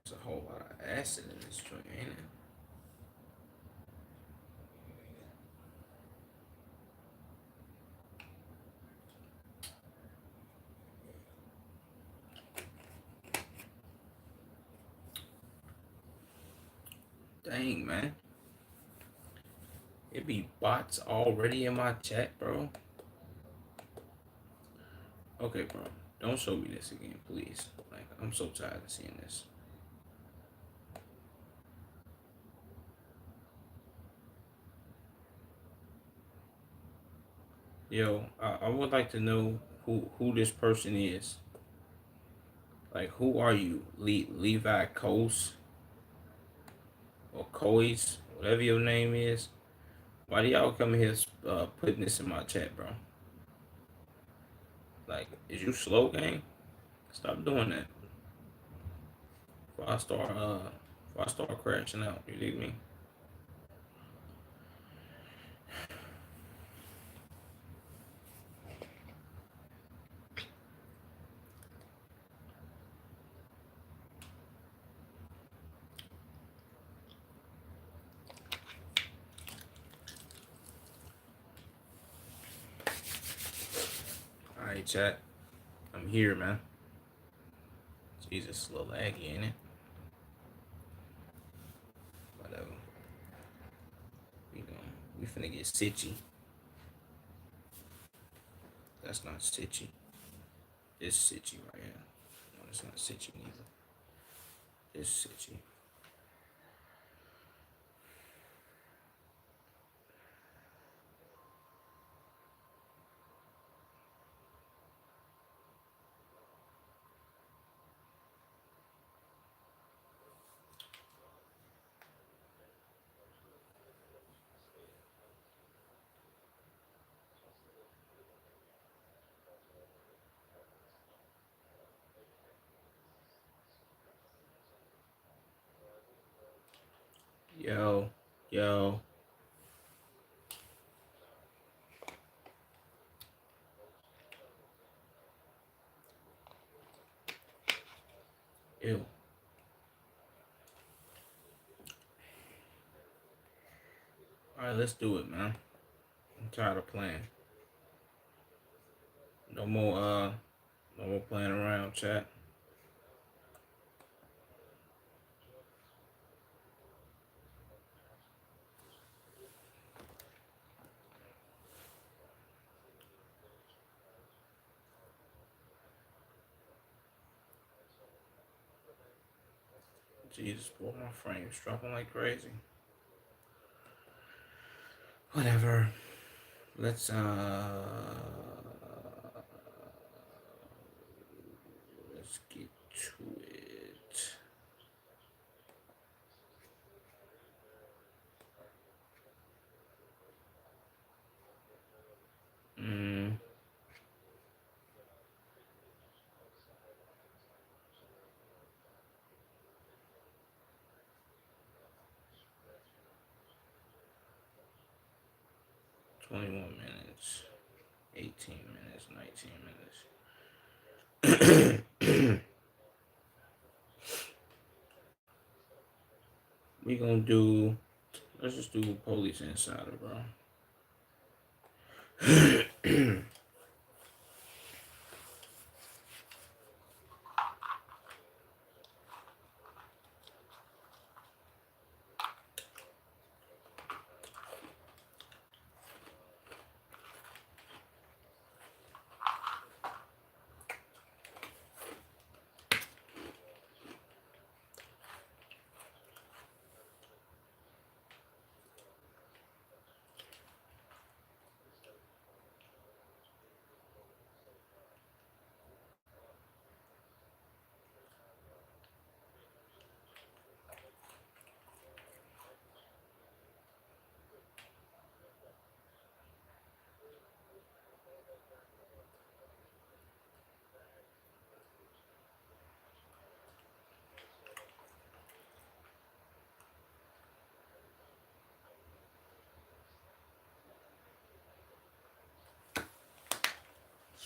There's a whole lot of acid in this joint, ain't it? Dang, man. It be bots already in my chat, bro. Okay, bro. Don't show me this again, please. Like, I'm so tired of seeing this. Yo, I would like to know who this person is. Like, who are you? Levi Coase or Coase, whatever your name is. Why do y'all come here putting this in my chat, bro? Like, is you slow, gang? Stop doing that. Before I start crashing out, you dig me? Alright, chat. I'm here, man. Jesus, a little laggy, ain't it? Whatever. We finna get Sitchy. That's not Sitchy. It's Sitchy right here. No, it's not Sitchy neither. It's Sitchy. Yo, yo. Ew. Alright, let's do it, man. I'm tired of playing. No more playing around, chat. Jesus, boy, my frame's dropping like crazy. Whatever. Let's get to it. Mm. 21 minutes, 18 minutes, 19 minutes. We gonna do, let's just do Police Insider, bro.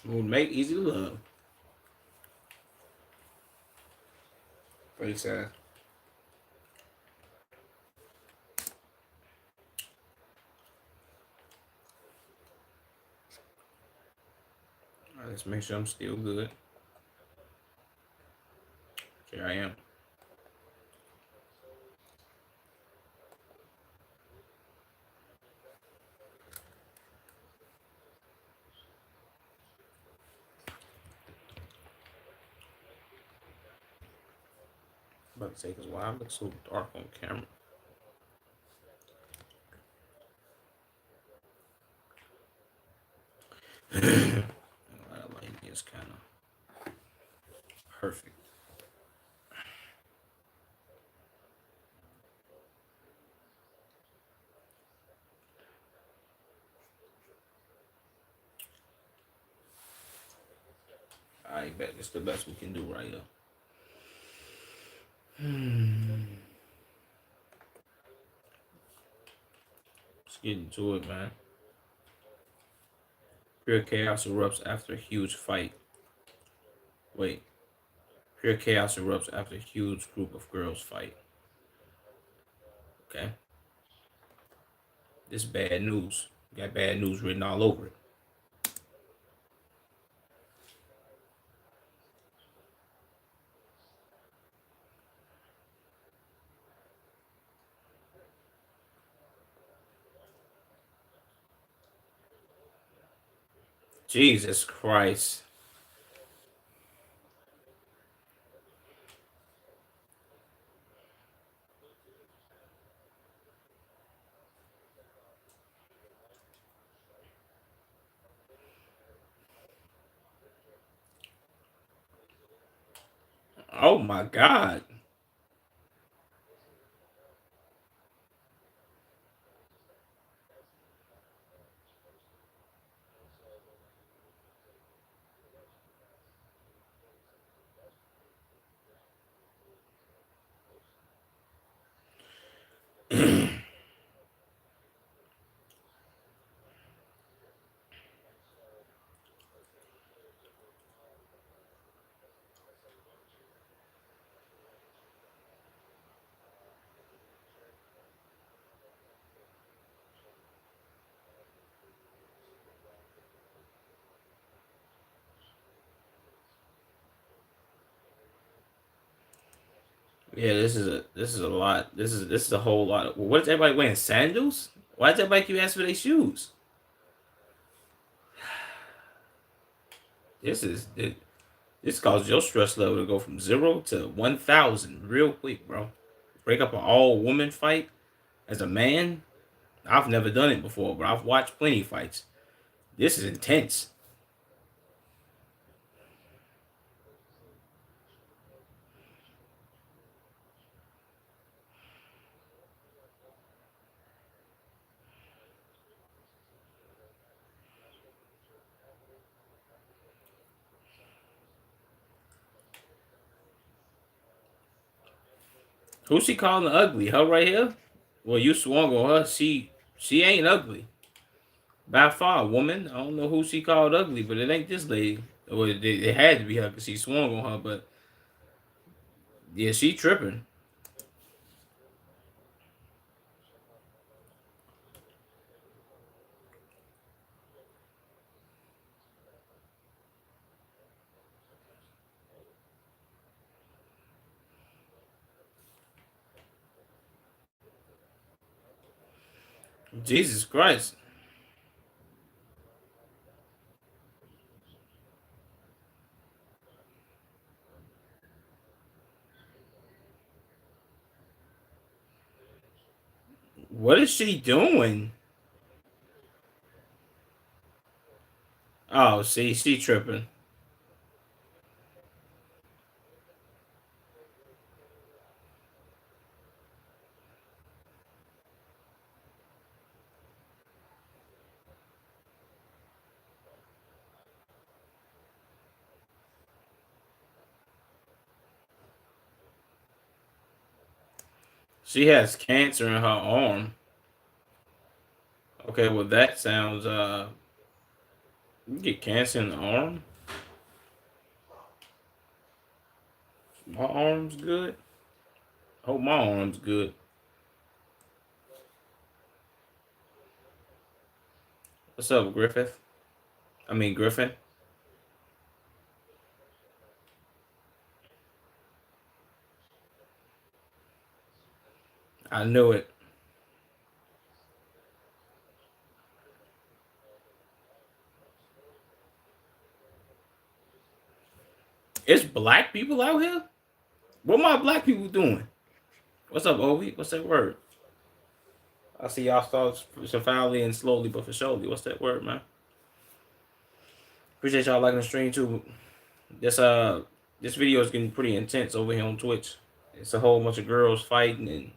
'Smooth mate, easy to love. Face ass. Let's make sure I'm still good. Here I am. I'm about to say, because why I look so dark on camera? That lighting is kind of perfect. I bet it's the best we can do right here. Let's get into it, man. Pure chaos erupts after a huge fight. Wait. Pure chaos erupts after a huge group of girls fight. Okay. This is bad news. Got bad news written all over it. Jesus Christ. Oh my God. Yeah, this is a lot. This is a whole lot. What is everybody wearing sandals? Why does everybody keep asking for their shoes? This is this causes your stress level to go from 0 to 1,000 real quick, bro. Break up an all woman fight as a man. I've never done it before, but I've watched plenty of fights. This is intense. Who she calling ugly? Her right here? Well, you swung on her. She ain't ugly. By far, woman. I don't know who she called ugly, but it ain't this lady. Well, it had to be her because she swung on her. But yeah, she tripping. Jesus Christ. What is she doing? Oh, see, she tripping. She has cancer in her arm. Okay, well that sounds you get cancer in the arm? My arm's good. Hope my arm's good. What's up, Griffith? I mean Griffin. I knew it. It's black people out here? What my black people doing? What's up, Ovi? What's that word? I see y'all start profoundly and slowly but for surely. What's that word, man? Appreciate y'all liking the stream too. This video is getting pretty intense over here on Twitch. It's a whole bunch of girls fighting, and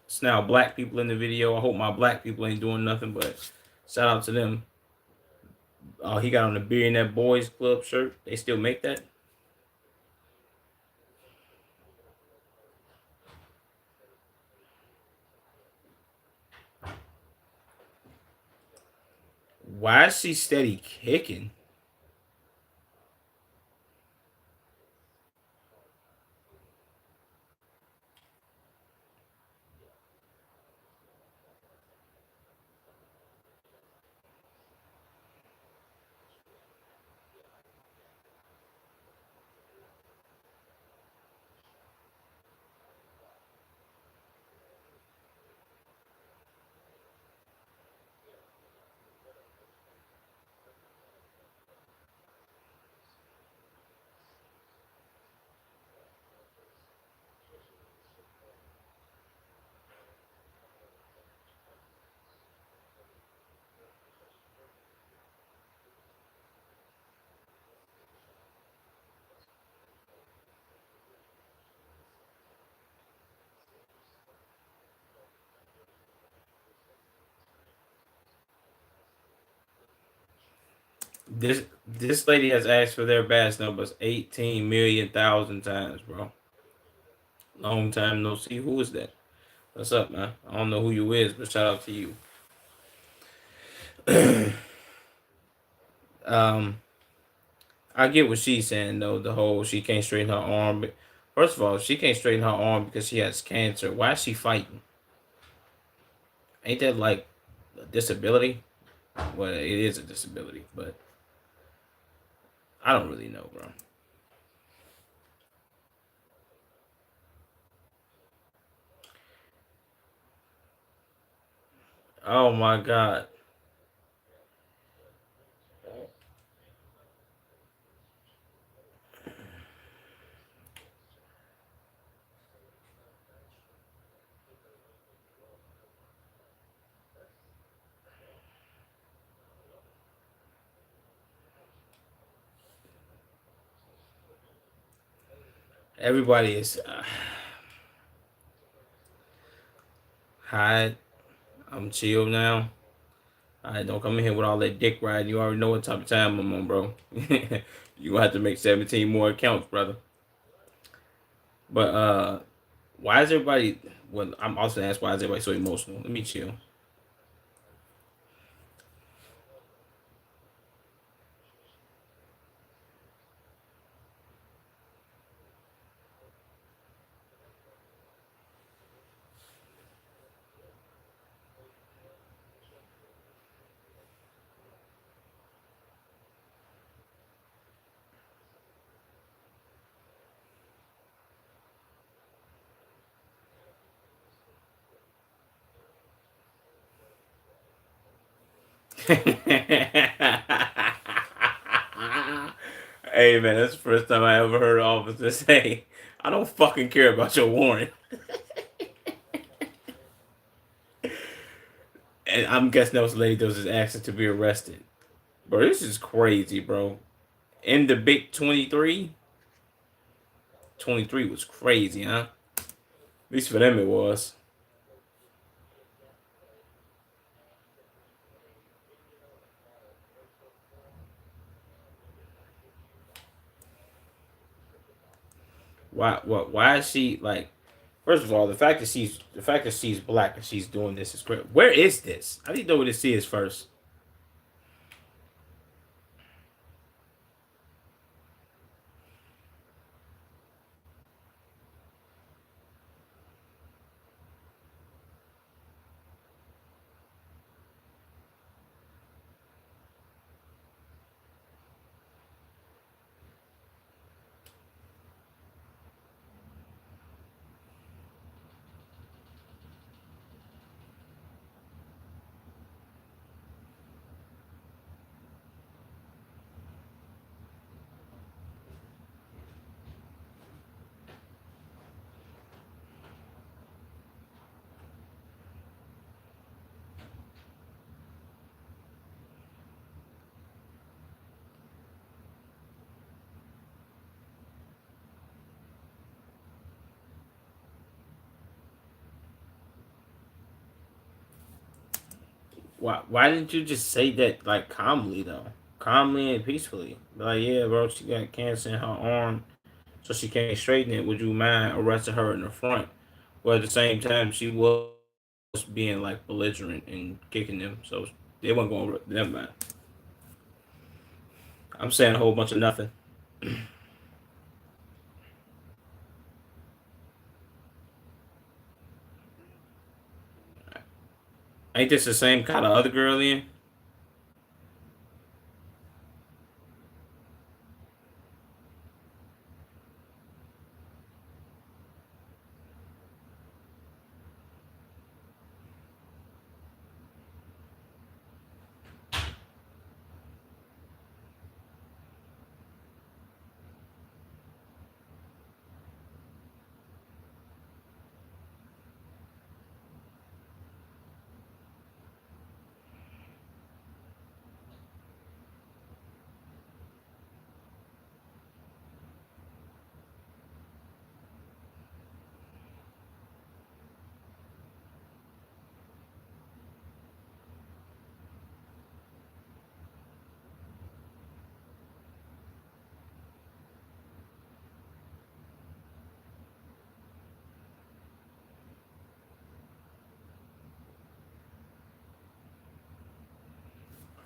it's now black people in the video. I hope my black people ain't doing nothing, but shout out to them. Oh, he got on the Billionaire Boys Club shirt. They still make that? Why is she steady kicking? This lady has asked for their badge numbers 18 million thousand times, bro. Long time no see. Who is that? What's up, man? I don't know who you is, but shout out to you. um, I get what she's saying though. The whole she can't straighten her arm. But first of all, she can't straighten her arm because she has cancer. Why is she fighting? Ain't that like a disability? Well, it is a disability, but I don't really know, bro. Oh my god. Everybody is hide. I'm chill now. I don't come in here with all that dick riding. You already know what type of time I'm on, bro. You gonna have to make 17 more accounts, brother. But why is everybody? Well, I'm also asked why is everybody so emotional. Let me chill. Hey man, that's the first time I ever heard an officer say, "I don't fucking care about your warrant." And I'm guessing that was the lady that was just asking to be arrested. Bro, this is crazy, bro. In the big 23, 23 was crazy, huh? At least for them it was. Why is she like? First of all, the fact that she's black and she's doing this is great. Where is this? I need to know where this is first. Why didn't you just say that like calmly though? Calmly and peacefully. Like, yeah, bro, she got cancer in her arm, so she can't straighten it. Would you mind arresting her in the front? But at the same time, she was being like belligerent and kicking them, so they weren't going. Never mind. I'm saying a whole bunch of nothing. Ain't this the same kind of other girl in?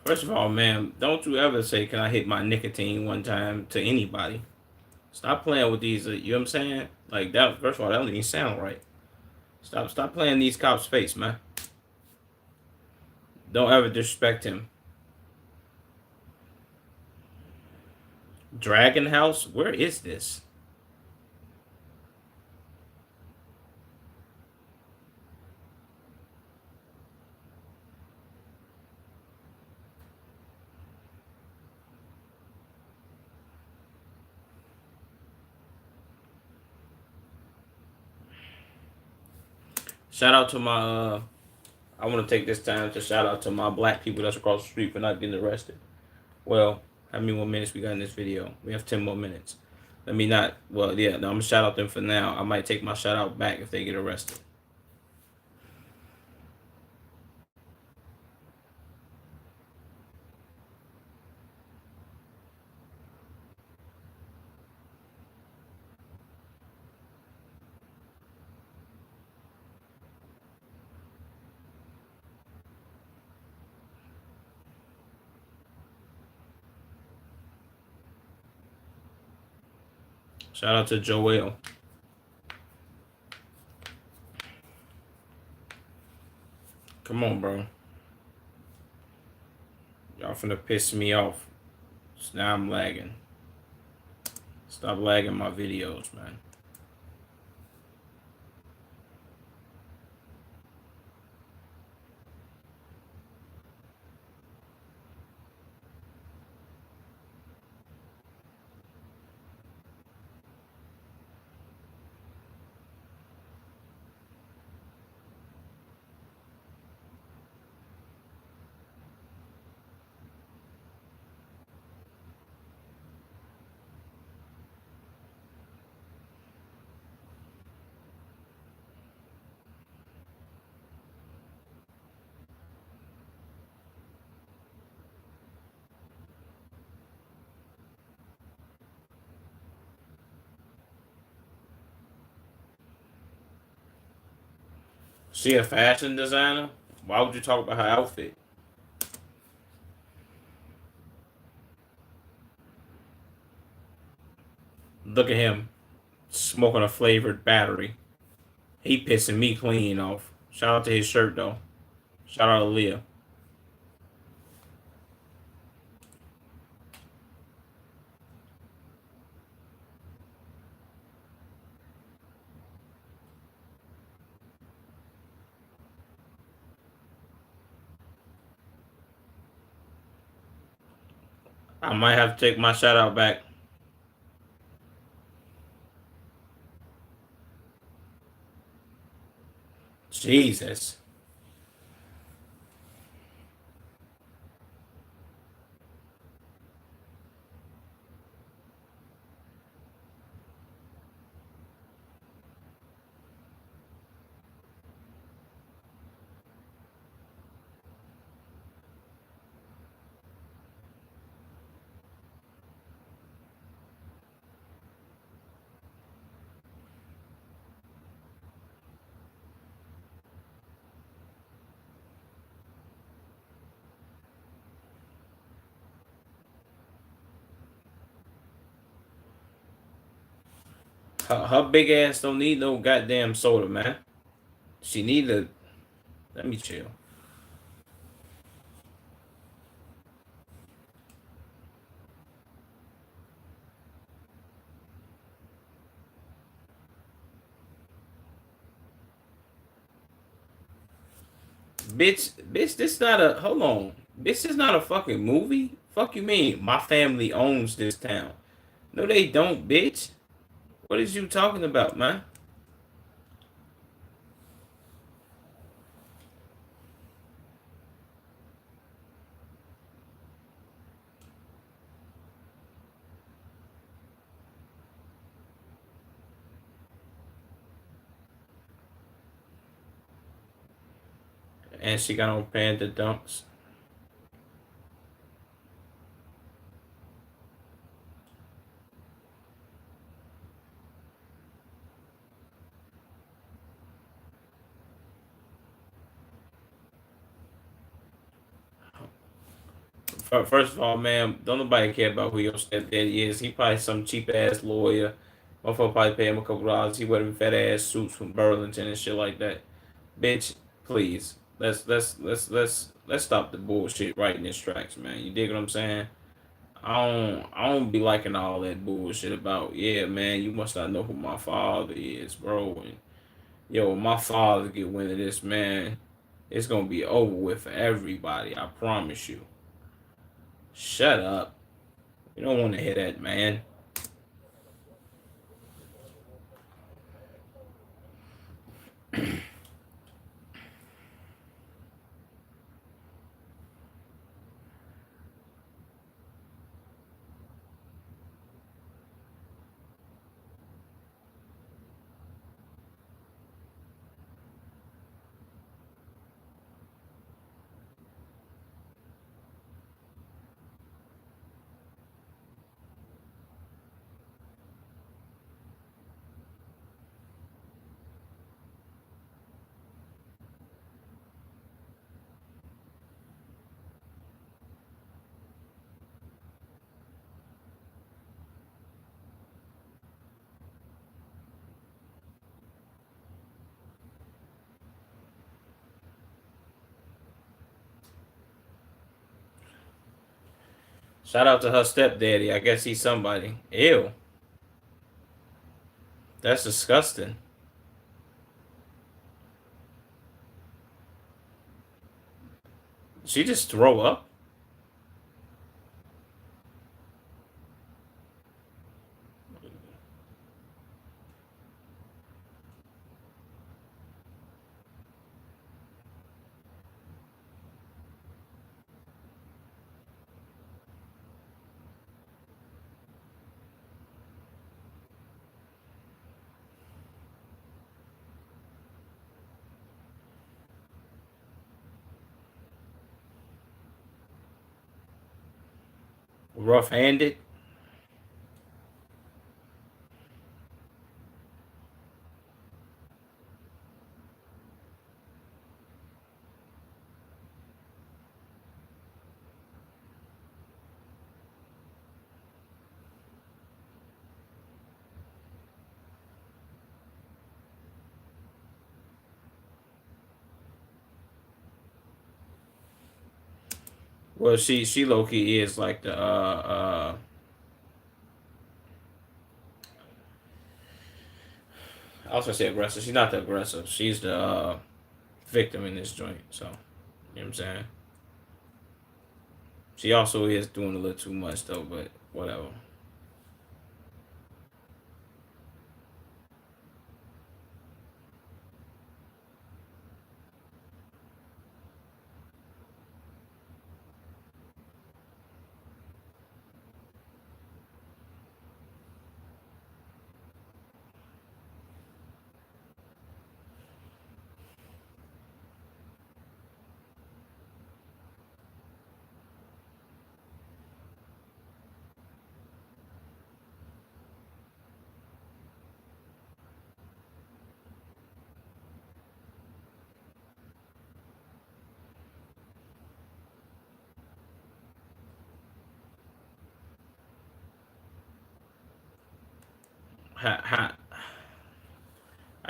First of all, man, don't you ever say, "Can I hit my nicotine one time" to anybody. Stop playing with these. You know what I'm saying? Like that. First of all, that don't even sound right. Stop playing these cops' face, man. Don't ever disrespect him. Dragon House? Where is this? Shout out to my. I want to take this time to shout out to my black people that's across the street for not getting arrested. Well, how many more minutes we got in this video? We have 10 more minutes. Let me not. Well, yeah, no, I'm gonna shout out them for now. I might take my shout out back if they get arrested. Shout out to Joel. Come on, bro. Y'all finna piss me off. So now I'm lagging. Stop lagging my videos, man. She a fashion designer? Why would you talk about her outfit? Look at him smoking a flavored battery. He pissing me clean off. Shout out to his shirt though. Shout out to Leah. I might have to take my shout out back. Jesus. Her big ass don't need no goddamn soda, man. She need to. Let me chill. Bitch, this not a hold on. This is not a fucking movie. Fuck you mean? My family owns this town. No, they don't, bitch. What is you talking about, man? And she got on panda dunks. First of all, man, don't nobody care about who your stepdaddy is. He probably some cheap ass lawyer. Motherfucker probably pay him a couple dollars. He wear them fat ass suits from Burlington and shit like that. Bitch, please. Let's stop the bullshit right in its tracks, man. You dig what I'm saying? I don't be liking all that bullshit about, yeah, man, you must not know who my father is, bro. And yo, my father get wind of this, man, it's gonna be over with for everybody. I promise you. Shut up. You don't want to hear that, man. Shout out to her stepdaddy. I guess he's somebody. Ew. That's disgusting. She just throw up? Rough handed? Well, she low key is like the I was gonna say aggressive. She's not the aggressive. She's the victim in this joint. So, you know what I'm saying? She also is doing a little too much though, but whatever. Ha ha.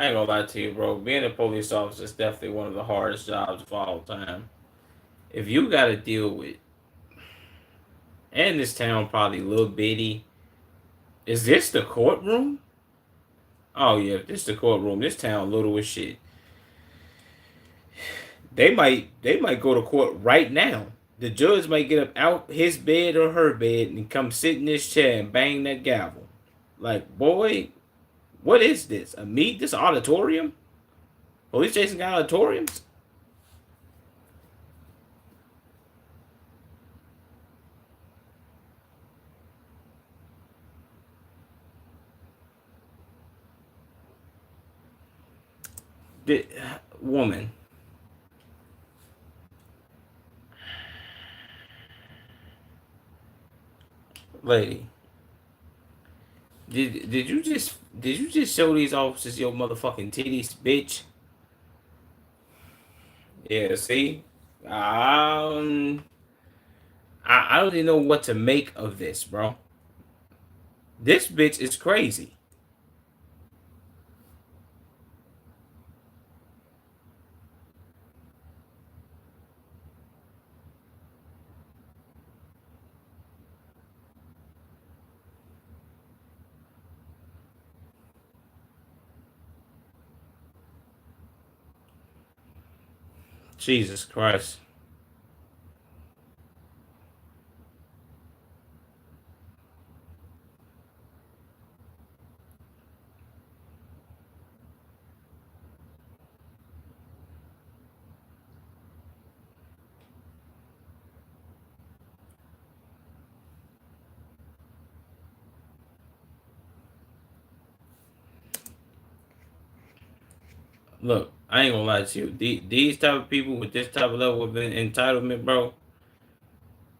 I ain't gonna lie to you, bro. Being a police officer is definitely one of the hardest jobs of all time. If you gotta deal with, and this town probably little bitty. Is this the courtroom? Oh yeah, this the courtroom. This town little as shit. They might go to court right now. The judge might get up out his bed or her bed and come sit in this chair and bang that gavel. Like, boy, what is this? A meet? This auditorium? Police station got auditoriums? The, woman, lady, did you just show these officers your motherfucking titties, bitch? Yeah, see, um, I don't even know what to make of this, bro. This bitch is crazy. Jesus Christ. Look, I ain't gonna lie to you. These type of people with this type of level of entitlement, bro,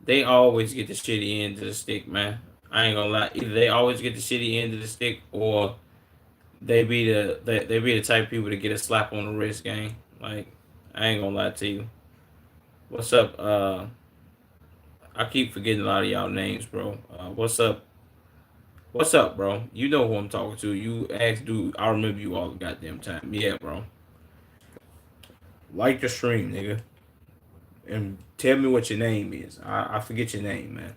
they always get the shitty end of the stick, man. I ain't gonna lie. Either they always get the shitty end of the stick, or they be the type of people to get a slap on the wrist, gang. Like, I ain't gonna lie to you. What's up? I keep forgetting a lot of y'all names, bro. What's up? What's up, bro? You know who I'm talking to. You asked, dude. I remember you all the goddamn time. Yeah, bro. Like the stream, nigga. And tell me what your name is. I forget your name, man.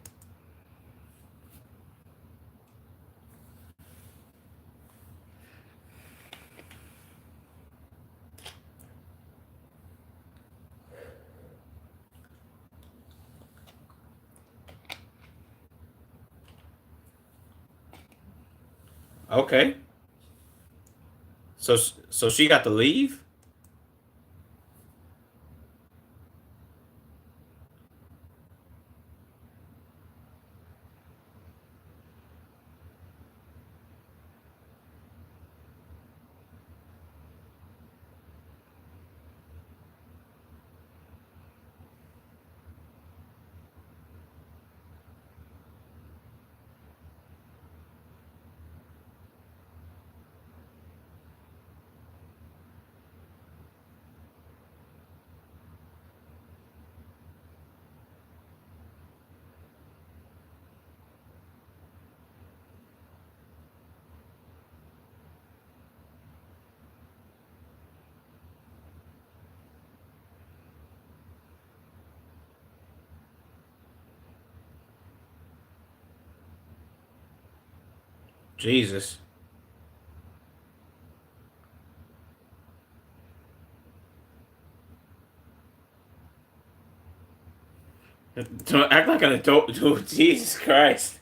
Okay. So she got to leave? Jesus. Don't act like an adult, dude. Jesus Christ.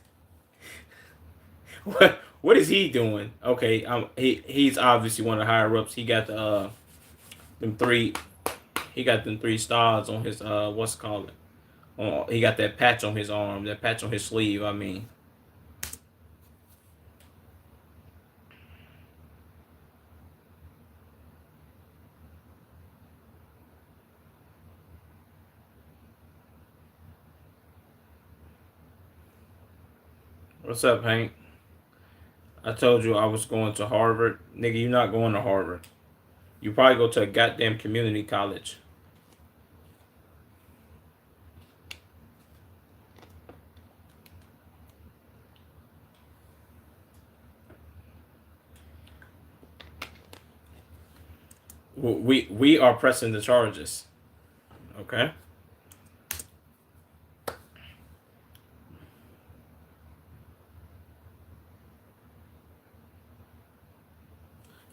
What is he doing? Okay, he's obviously one of the higher ups. He got the them three he got them 3 stars on his what's it called? He got that patch on his arm, that patch on his sleeve, I mean. What's up, Hank? I told you I was going to Harvard. Nigga, you're not going to Harvard. You probably go to a goddamn community college. We are pressing the charges. Okay.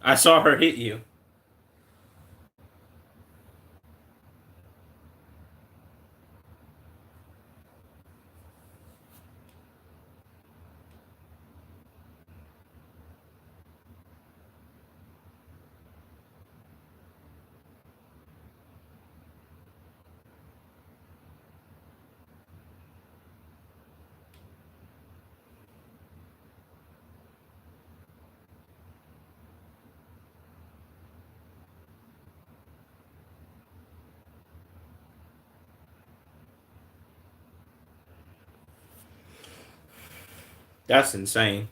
I saw her hit you. That's insane.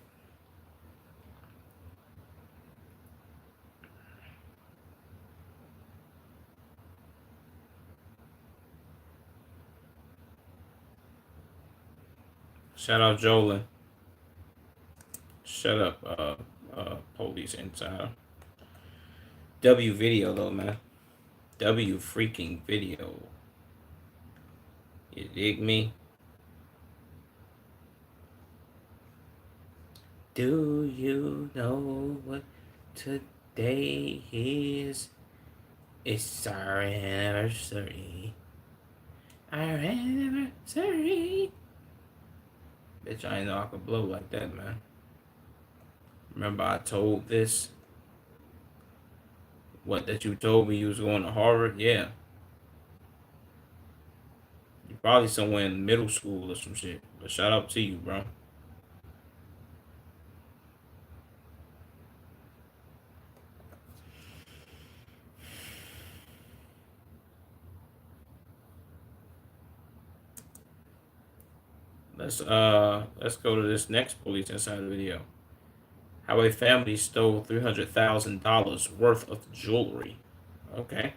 Shout out Jolin. Shut up, police insider. W video though, man. W freaking video. You dig me? Do you know what today is? It's our anniversary. Our anniversary. Bitch, I ain't know I could blow like that, man. Remember I told this? What, that you told me you was going to Harvard? Yeah. You probably somewhere in middle school or some shit. But shout out to you, bro. Let's go to this next police inside video. How a family stole $300,000 worth of jewelry. Okay.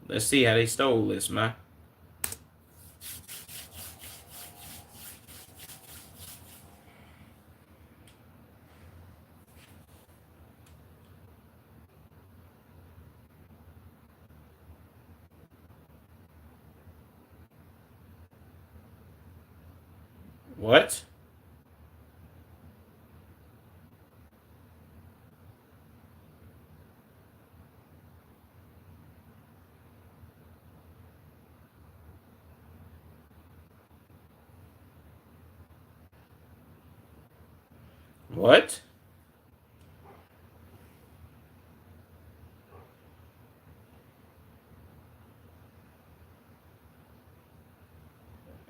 Let's see how they stole this, man. What? What?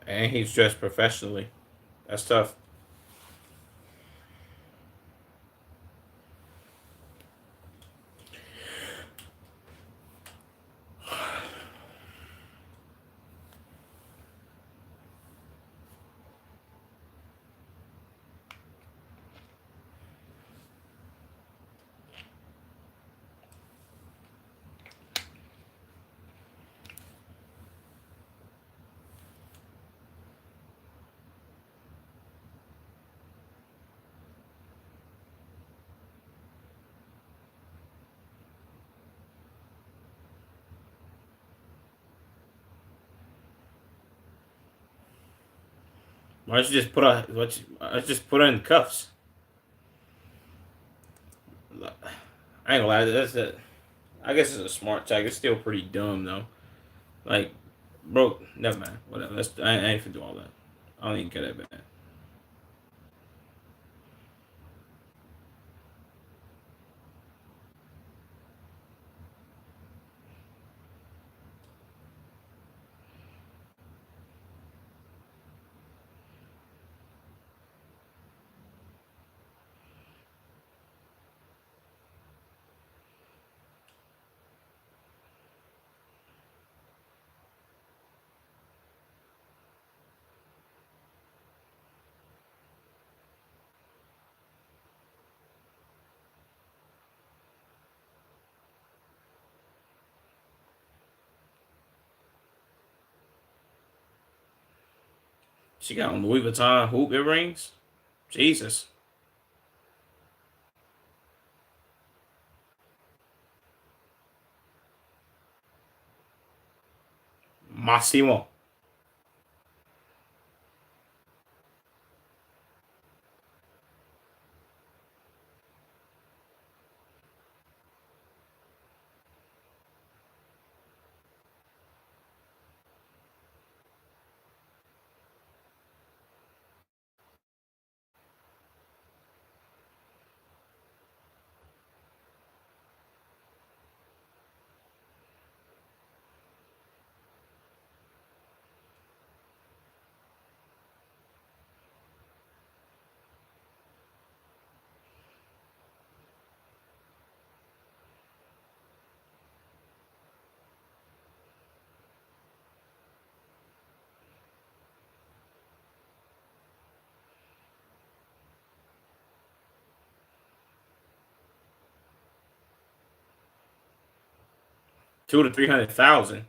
And he's dressed professionally. That's tough. Why don't you just put her? Let's just put her in cuffs. I ain't gonna lie. That's it. I guess it's a smart tag. It's still pretty dumb though. Like, bro, never mind. Whatever. I ain't finna do all that. I don't even care that bad. She got on Louis Vuitton hoop earrings. Jesus. Massimo. Two to 300,000.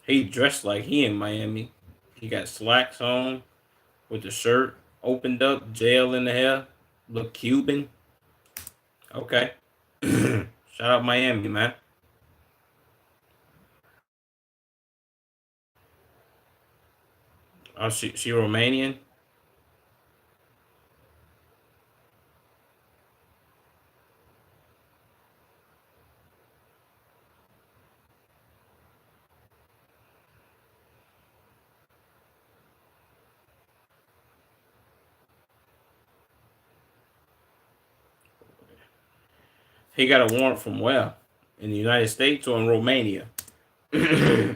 He dressed like he in Miami. He got slacks on with the shirt opened up, gel in the hair, look Cuban. Okay. Shout out Miami, man. Oh, she Romanian. He got a warrant from where? In the United States or in Romania? I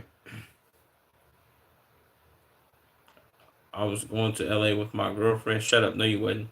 was going to LA with my girlfriend. Shut up. No, you wouldn't.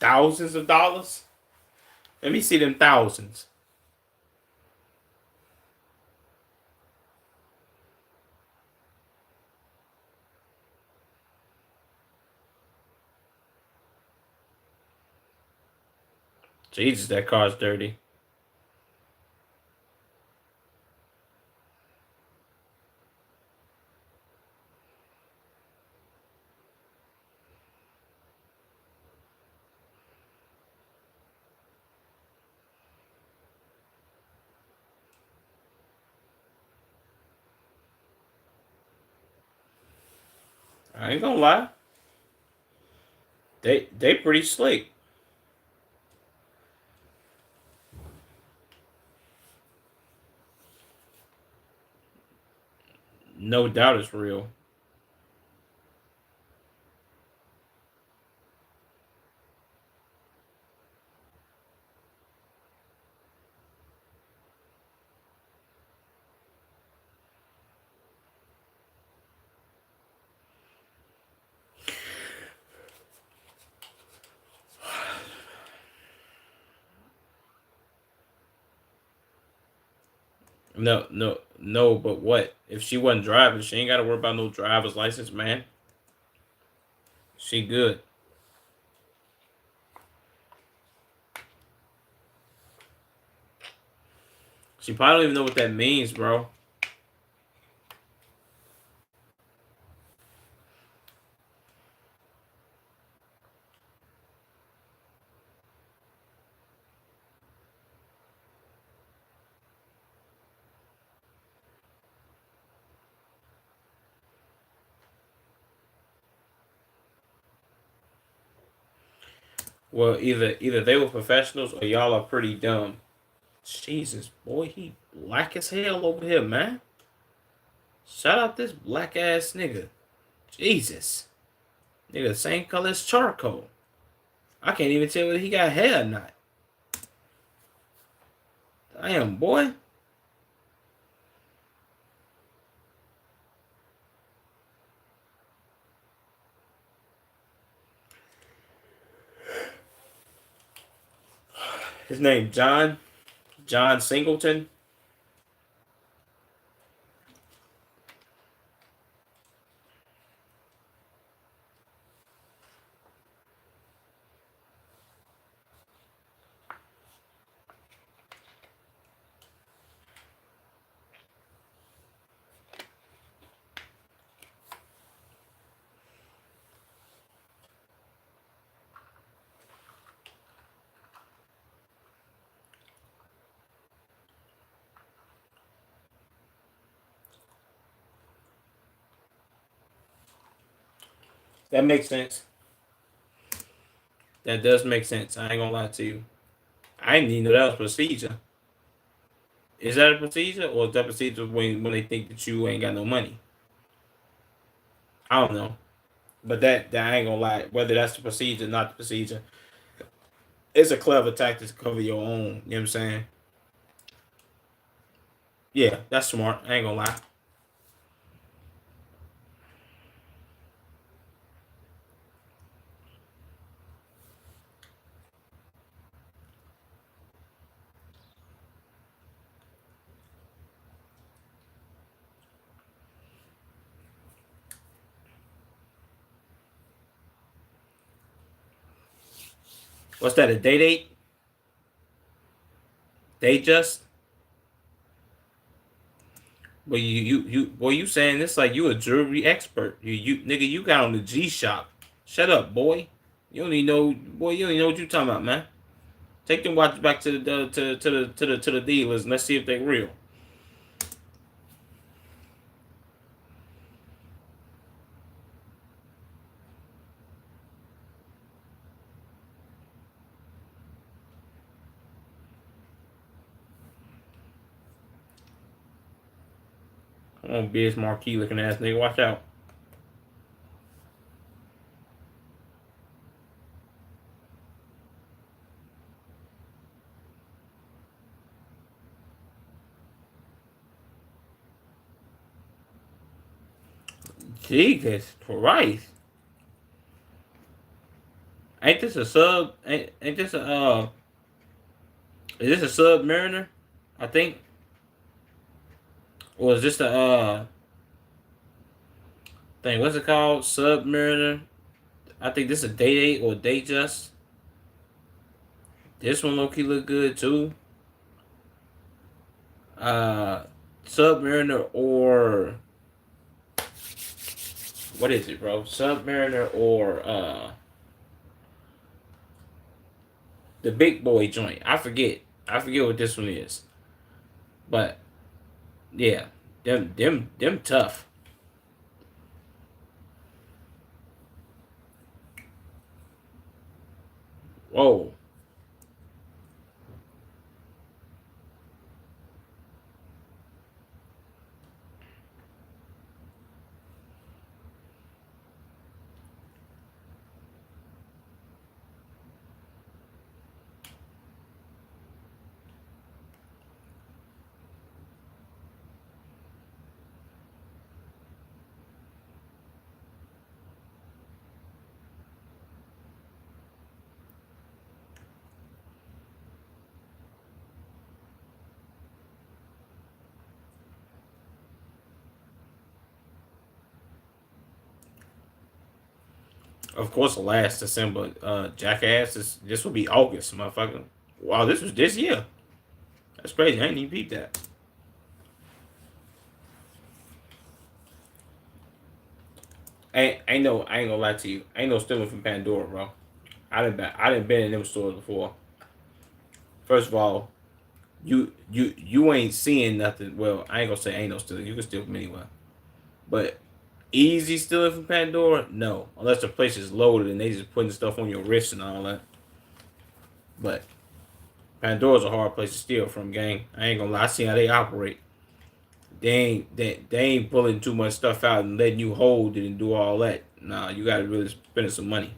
Thousands of dollars? Let me see them thousands. Jesus, that car's dirty. I ain't gonna lie. They pretty slick. No doubt it's real. No. But what if she wasn't driving? She ain't got to worry about no driver's license, man. She good. She probably don't even know what that means, bro. Well, either they were professionals or y'all are pretty dumb. Jesus, boy, he black as hell over here, man. Shout out this black ass nigga. Jesus. Nigga, same color as charcoal. I can't even tell whether he got hair or not. Damn, boy. His name John Singleton. That makes sense. That does make sense. I ain't gonna lie to you. I didn't even know that was procedure. Is that a procedure, or is that procedure when they think that you ain't got no money? I don't know, but that I ain't gonna lie. Whether that's the procedure, or not the procedure, it's a clever tactic to cover your own. You know what I'm saying? Yeah, that's smart. I ain't gonna lie. What's that? A date date? They just. But boy, you saying this like you a jewelry expert. You nigga, you got on the G Shock. Shut up, boy. You don't even know, boy. You don't even know what you talking about, man. Take them watches back to the to the dealers and let's see if they real. Come on, Biz Marquee looking ass nigga. Watch out. Jesus Christ. Ain't this a sub? Ain't this a is this a Submariner? I think, or is this the thing? What's it called? Submariner. I think this is a Date 8 or Datejust. This one low key look good too. Uh, Submariner or what is it, bro? Submariner or the big boy joint. I forget. I forget what this one is. But yeah, them tough. Whoa. Of course, last December, Jackass. This will be August, motherfucker. Wow, this was this year. That's crazy. I ain't even peep that. I ain't gonna lie to you. Ain't no stealing from Pandora, bro. I didn't been in them stores before. First of all, you ain't seeing nothing. Well, I ain't gonna say ain't no stealing. You can steal from anywhere. But easy stealing from Pandora, no. Unless the place is loaded and they just putting stuff on your wrist and all that. But Pandora's a hard place to steal from, gang. I ain't gonna lie. I see how they operate. They ain't pulling too much stuff out and letting you hold it and do all that. Nah, you gotta really spend some money.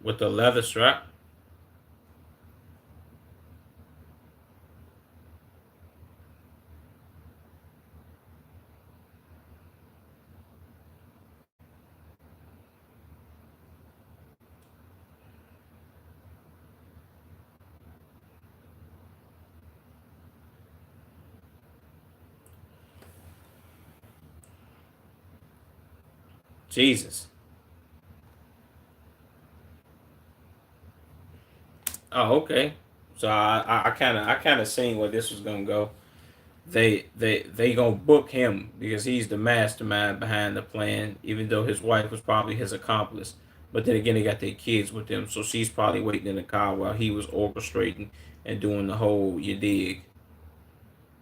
With the leather strap. Jesus. Oh, okay. So I kind of seen where this was gonna go. They gonna book him because he's the mastermind behind the plan, even though his wife was probably his accomplice. But then again, they got their kids with them, so she's probably waiting in the car while he was orchestrating and doing the whole you dig.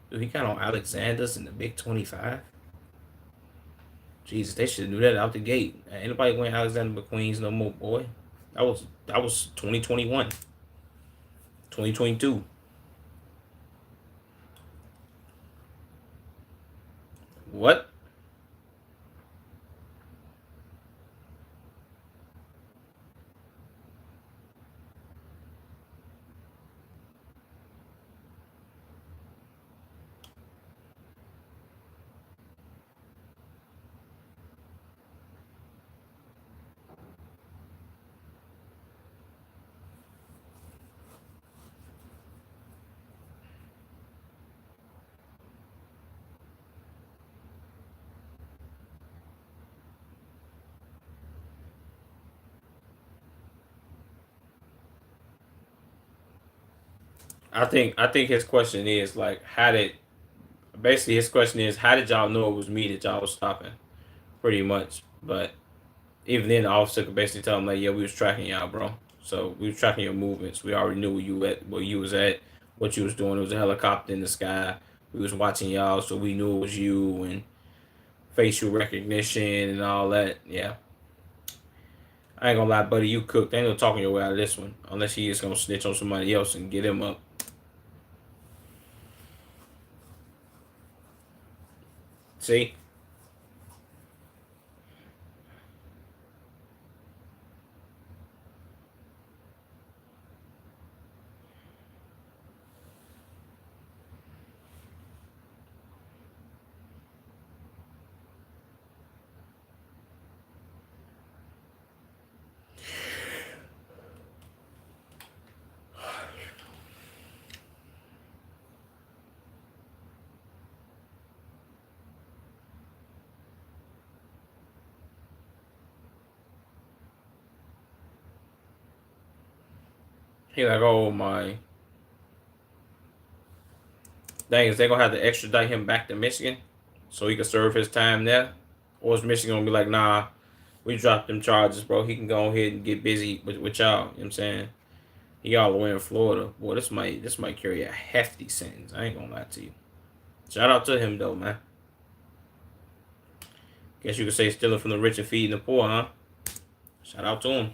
Dude, he got on Alexander's in the Big 25. Jesus, they should have knew that out the gate. Ain't nobody wearing Alexander McQueen's no more, boy. That was 2021, 2022. What? I think his question is like, how did basically his question is how did y'all know it was me that y'all was stopping, pretty much. But even then, the officer could basically tell him like, yeah, we was tracking y'all, bro. So we was tracking your movements. We already knew where you was at, what you was doing. It was a helicopter in the sky. We was watching y'all, so we knew it was you and facial recognition and all that. Yeah, I ain't gonna lie, buddy, you cooked. Ain't no talking your way out of this one unless he is gonna snitch on somebody else and get him up. See, He like, oh my. Dang, is they gonna have to extradite him back to Michigan so he can serve his time there? Or is Michigan gonna be like, nah, we dropped them charges, bro. He can go ahead and get busy with y'all. You know what I'm saying? He all the way in Florida. Boy, this might carry a hefty sentence. I ain't gonna lie to you. Shout out to him though, man. Guess you could say stealing from the rich and feeding the poor, huh? Shout out to him.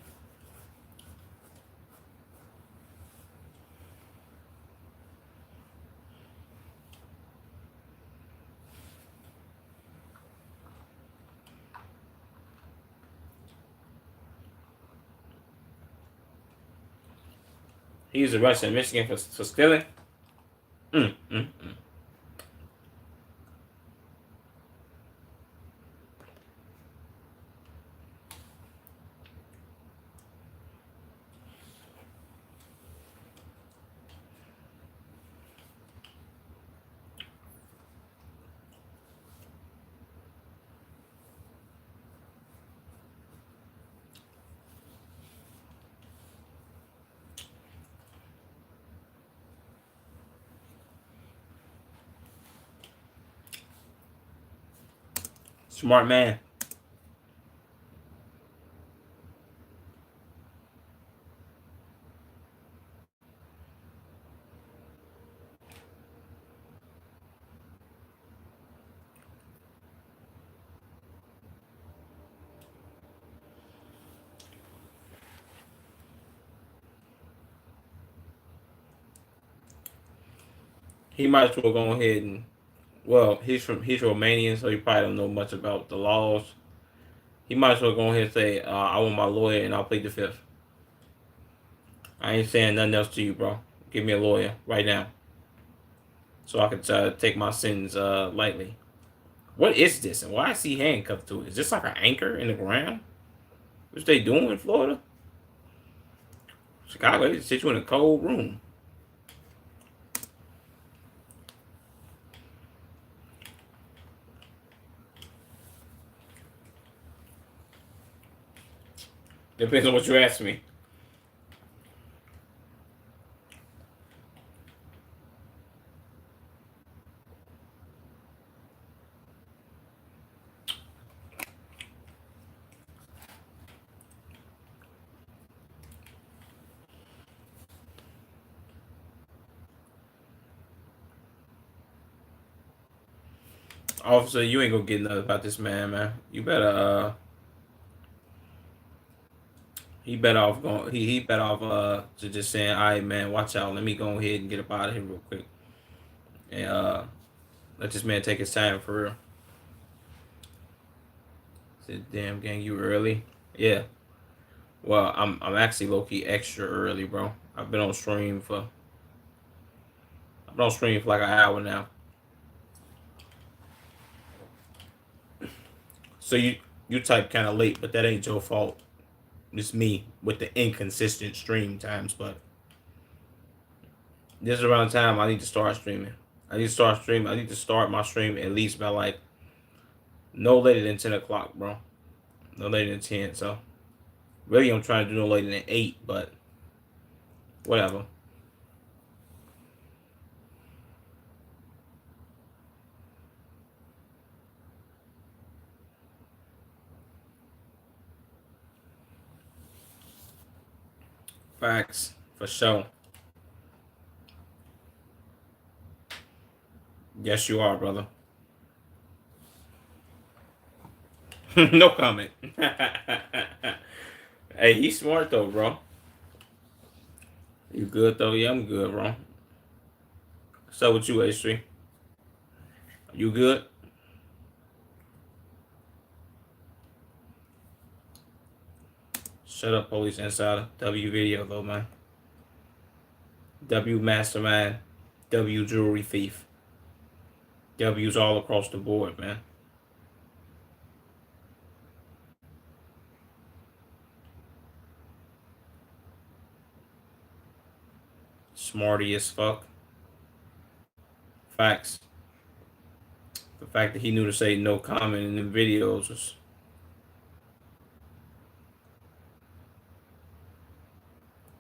He was arrested in Michigan for stealing. Mm, mm, mm. Smart man. He might as well go ahead and well, he's Romanian, so he probably don't know much about the laws. He might as well go ahead and say, I want my lawyer and I'll plead the fifth. I ain't saying nothing else to you, bro. Give me a lawyer right now. So I can take my sins lightly. What is this? And why is he handcuffed to it? Is this like an anchor in the ground? What they doing in Florida? Chicago, they sit you in a cold room. Depends on what you ask me. Officer, you ain't gonna get nothing about this man. You better he better off going he better off to just saying, all right man, watch out, let me go ahead and get up out of here real quick. And let this man take his time for real. Said, damn gang, you early? Yeah. Well, I'm actually low key extra early, bro. I've been on stream for like an hour now. So you type kind of late, but that ain't your fault. It's me with the inconsistent stream times. But this is around the time I need to start streaming. I need to start streaming. I need to start my stream at least by like no later than 10 o'clock, bro. No later than 10. So really, I'm trying to do no later than 8, but whatever. Facts for sure. Yes, you are, brother. No comment. Hey, he's smart though, bro. You good though? Yeah, I'm good, bro. So with you, H3? You good? Shut up, police insider. W video though, man. W mastermind. W jewelry thief. W's all across the board, man. Smarty as fuck. Facts. The fact that he knew to say no comment in the videos was.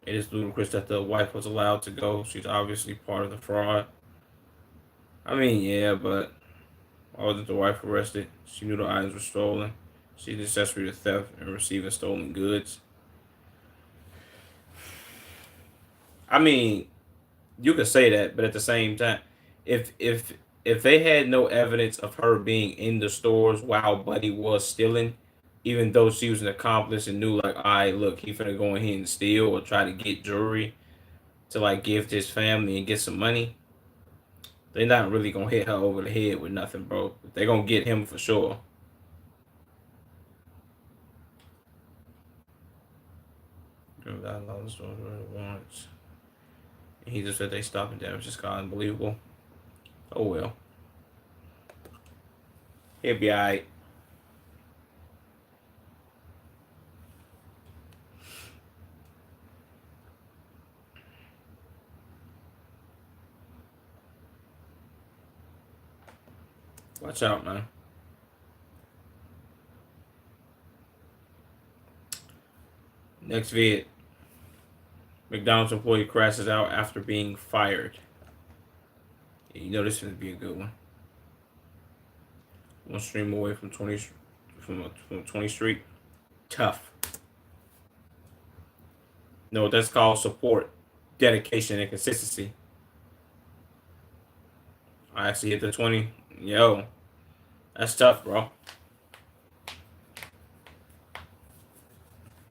It It is ludicrous that the wife was allowed to go. She's obviously part of the fraud. I mean, yeah, but why wasn't the wife arrested? She knew the items were stolen. She's accessory to theft and receiving stolen goods. I mean, you could say that, but at the same time, if they had no evidence of her being in the stores while Buddy was stealing, even though she was an accomplice and knew like, all right, look, he finna go in here and steal or try to get jewelry to like give to his family and get some money, they're not really gonna hit her over the head with nothing, bro. They're gonna get him for sure. Warrants. He just said they stopped and damage his car. Unbelievable. Oh well. He'll be alright. Watch out, man. Next vid. McDonald's employee crashes out after being fired. Yeah, you know this is gonna be a good one. One stream away from 20 Street. Tough. No, that's called support, dedication, and consistency. I actually hit the 20. Yo, that's tough, bro.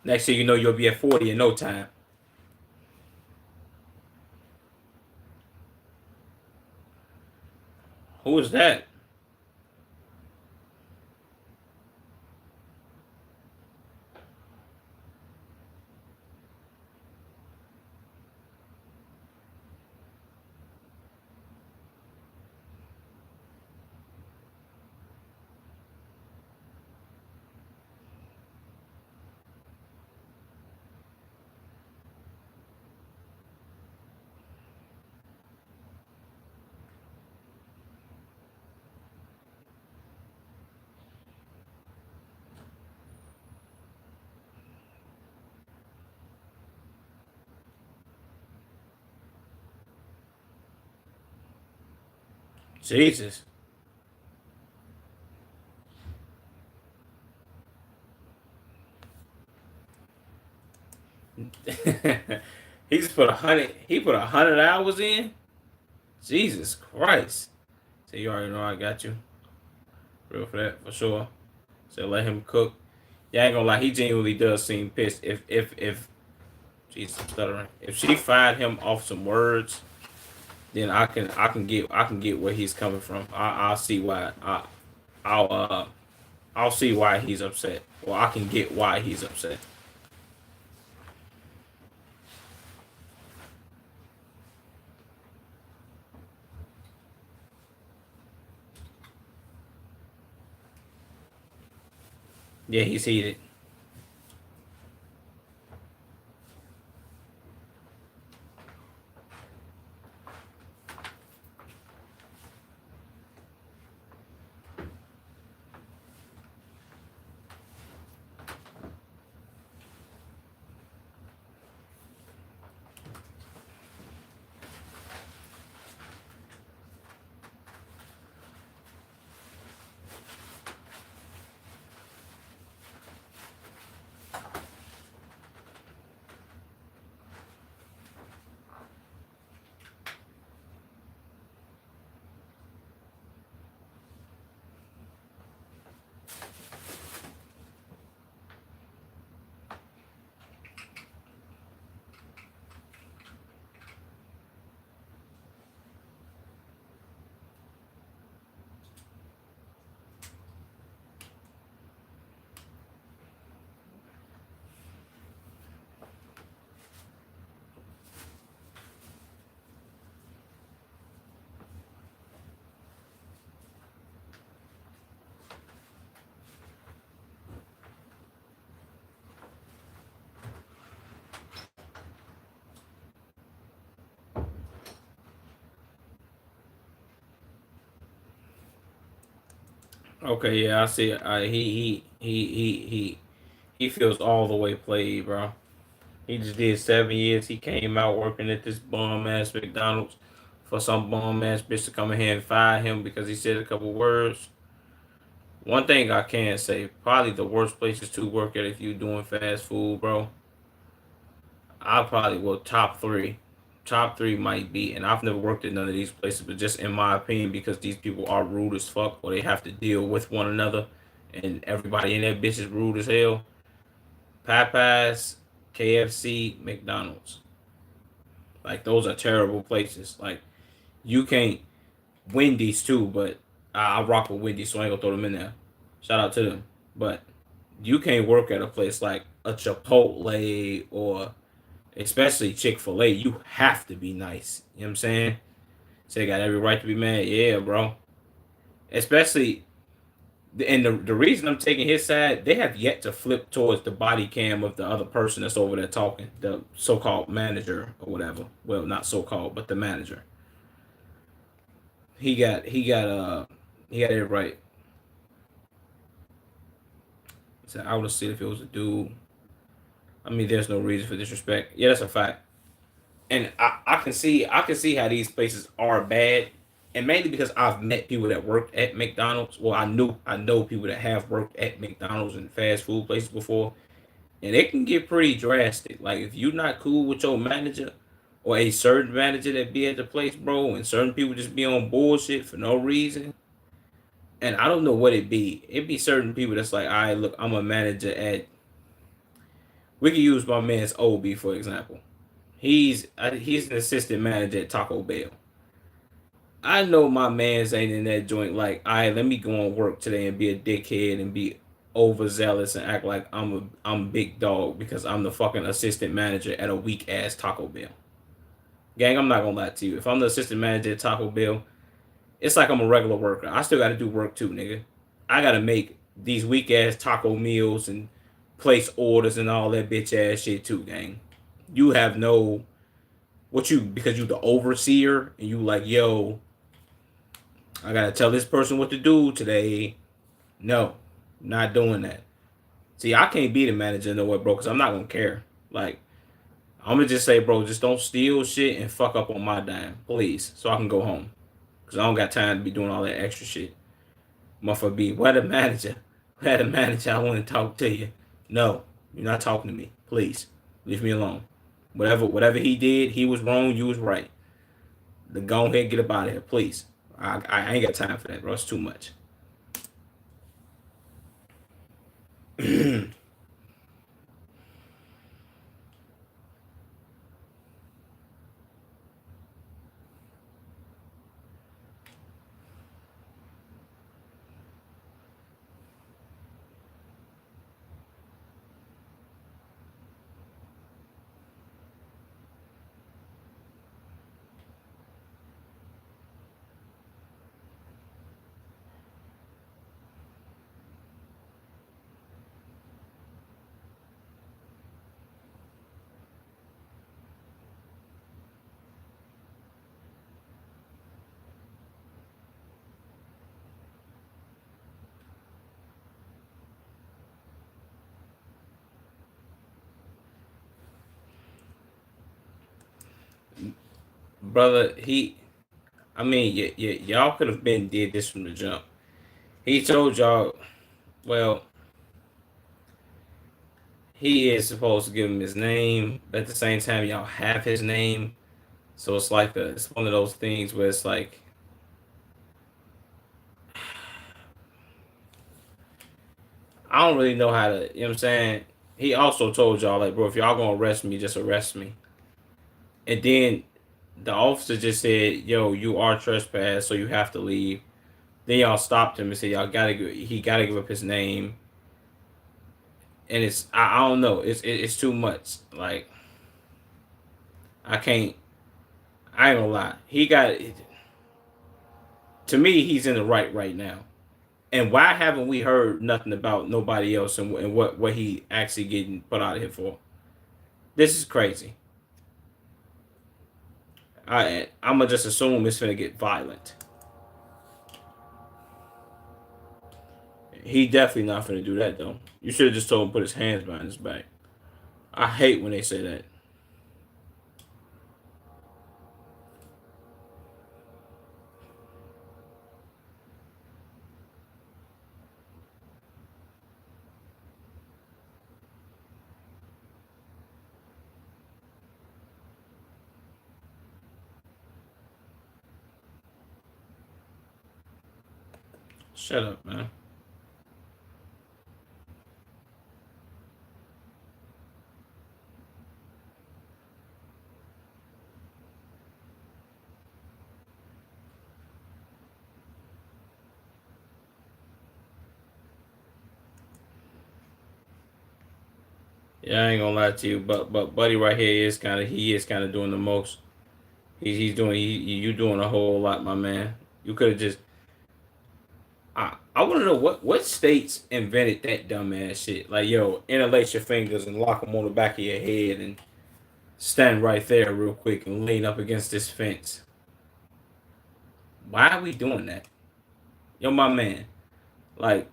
Next thing you know, you'll be at 40 in no time. Who is that? Jesus. He just put 100. He put 100 hours in. Jesus Christ. So you already know I got you. Real for that, for sure. So let him cook. Yeah, I ain't gonna lie, he genuinely does seem pissed. If Jesus, I'm stuttering. If she fired him off some words, then I can get where he's coming from. I'll see why I'll see why he's upset. Or I can get why he's upset. Yeah, he's heated. Okay, yeah, I see. He feels all the way played, bro. He just did 7 years. He came out working at this bum ass McDonald's for some bum ass bitch to come in here and fire him because he said a couple words. One thing I can say, probably the worst places to work at if you doing fast food, bro. I probably will top three. Top three might be, and I've never worked at none of these places, but just in my opinion, because these people are rude as fuck, or they have to deal with one another, and everybody in that bitch is rude as hell. Popeyes, KFC, McDonald's. Like those are terrible places. Like you can't. Wendy's too, but I rock with Wendy's, so I ain't gonna throw them in there. Shout out to them, but you can't work at a place like a Chipotle or especially Chick-fil-A. You have to be nice. You know what I'm saying? So they got every right to be mad. Yeah, bro. Especially, and the reason I'm taking his side, they have yet to flip towards the body cam of the other person that's over there talking, the so-called manager or whatever. Well, not so-called, but the manager. He got it right. So I would have said if it was a dude. I mean, there's no reason for disrespect. Yeah, that's a fact. And I can see how these places are bad, and mainly because I've met people that worked at McDonald's. Well, I know people that have worked at McDonald's and fast food places before, and it can get pretty drastic. Like if you're not cool with your manager or a certain manager that be at the place, bro, and certain people just be on bullshit for no reason. And I don't know what it be. It be certain people that's like, all right, look, I'm a manager at. We can use my man's Obi for example. He's an assistant manager at Taco Bell. I know my man's ain't in that joint like, all right, let me go on work today and be a dickhead and be overzealous and act like I'm big dog because I'm the fucking assistant manager at a weak ass Taco Bell. Gang, I'm not gonna lie to you. If I'm the assistant manager at Taco Bell, it's like I'm a regular worker. I still gotta do work too, nigga. I gotta make these weak ass taco meals and place orders and all that bitch ass shit too, gang. You have no what you because you the overseer and you like, yo, I gotta tell this person what to do today. No, not doing that. See, I can't be the manager no way, bro, because I'm not gonna care. Like, I'm gonna just say, bro, just don't steal shit and fuck up on my dime, please, so I can go home. Cause I don't got time to be doing all that extra shit. Motherfucker be, where the manager? Where the manager? I want to talk to you. No, you're not talking to me. Please, leave me alone. Whatever he did, he was wrong. You was right. Then go ahead and get up out of here, please. I ain't got time for that, bro. It's too much. Brother, I mean, y'all could have been did this from the jump. He told y'all, well, he is supposed to give him his name, but at the same time, y'all have his name. So it's one of those things where it's like, I don't really know how to, you know what I'm saying? He also told y'all, like, bro, if y'all gonna arrest me, just arrest me. And then the officer just said, yo, you are trespassed, so you have to leave. Then y'all stopped him and said, he gotta give up his name. And I don't know, it's too much. Like, I can't, I ain't gonna lie. To me, he's in the right now. And why haven't we heard nothing about nobody else and what he actually getting put out of here for? This is crazy. I'ma just assume it's gonna get violent. He definitely not gonna do that though. You should have just told him to put his hands behind his back. I hate when they say that. Shut up, man. Yeah, I ain't gonna lie to you, but Buddy right here is kind of doing the most. He's doing you doing a whole lot, my man. You could have just. I want to know what states invented that dumbass shit. Like, yo, interlace your fingers and lock them on the back of your head and stand right there real quick and lean up against this fence. Why are we doing that? Yo, my man. Like,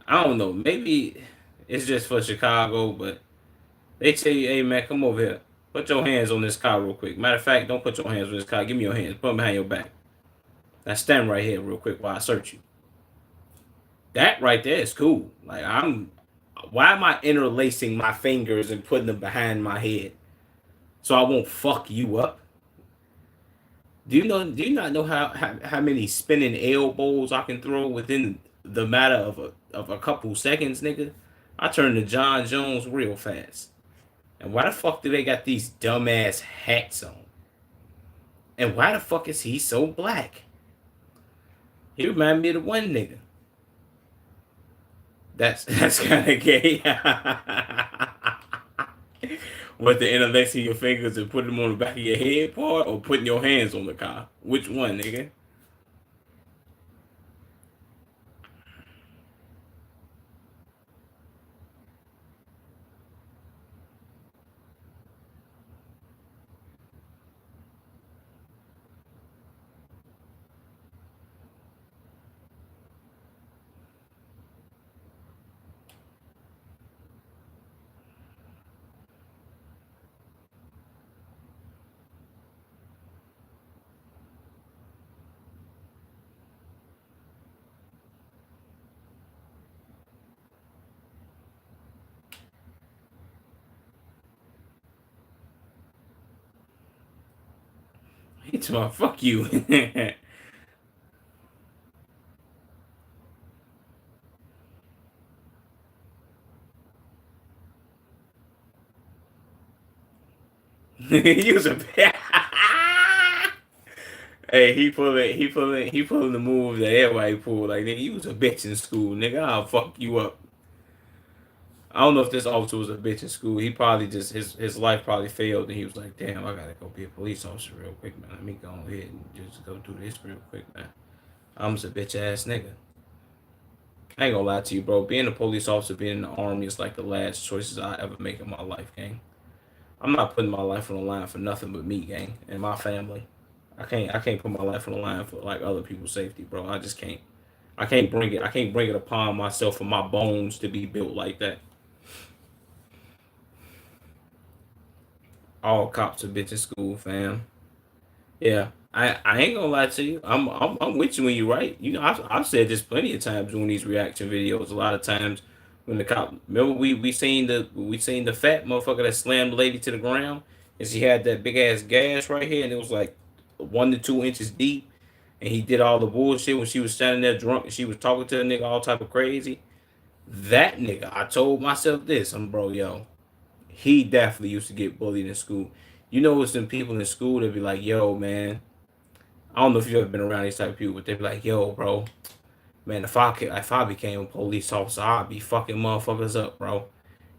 I don't know. Maybe it's just for Chicago, but they tell you, hey man, come over here. Put your hands on this car real quick. Matter of fact, don't put your hands on this car. Give me your hands. Put them behind your back. Now stand right here real quick while I search you. That right there is cool. Like, why am I interlacing my fingers and putting them behind my head so I won't fuck you up? Do you not know how many spinning elbows I can throw within the matter of a couple seconds, nigga? I turn to John Jones real fast. And why the fuck do they got these dumbass hats on? And why the fuck is he so black? He remind me of the one nigga. That's kind of gay. What, the interlacing your fingers and putting them on the back of your head part, or putting your hands on the car? Which one, nigga? It's my fuck you. He was a hey, he pulling the moves that everybody pull. Like, nigga, you was a bitch in school, nigga. I'll fuck you up. I don't know if this officer was a bitch in school. He probably just his life probably failed, and he was like, "Damn, I gotta go be a police officer real quick, man. Let me go ahead and just go do this real quick, man. I'm just a bitch ass nigga." I ain't gonna lie to you, bro. Being a police officer, being in the army is like the last choices I ever make in my life, gang. I'm not putting my life on the line for nothing but me, gang, and my family. I can't put my life on the line for like other people's safety, bro. I just can't. I can't bring it upon myself for my bones to be built like that. All cops are bitch in school, fam. Yeah, I ain't gonna lie to you. I'm with you when you right. You know, I've said this plenty of times doing these reaction videos. A lot of times when the cop, remember we seen the fat motherfucker that slammed the lady to the ground, and she had that big ass gash right here, and it was like 1 to 2 inches deep, and he did all the bullshit when she was standing there drunk and she was talking to the nigga all type of crazy. That nigga, I told myself this, I'm bro, yo, he definitely used to get bullied in school. You know, it's some people in school that be like, yo, man, I don't know if you've ever been around these type of people, but they be like, yo, bro, man, if I became a police officer, I'd be fucking motherfuckers up, bro.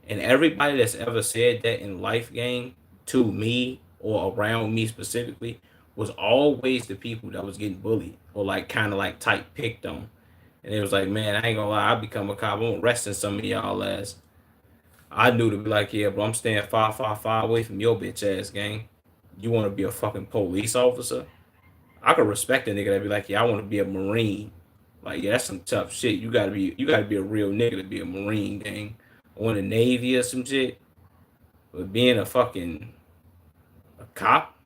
And everybody that's ever said that in life, gang, to me or around me specifically, was always the people that was getting bullied or like kind of like tight picked on. And it was like, man, I ain't gonna lie, I become a cop. I'm arresting some of y'all ass. I knew to be like, yeah, bro, I'm staying far away from your bitch ass, gang. You want to be a fucking police officer? I could respect a nigga that be like, yeah, I want to be a marine. Like, yeah, that's some tough shit. You gotta be a real nigga to be a marine, gang, or in the navy or some shit. But being a fucking a cop,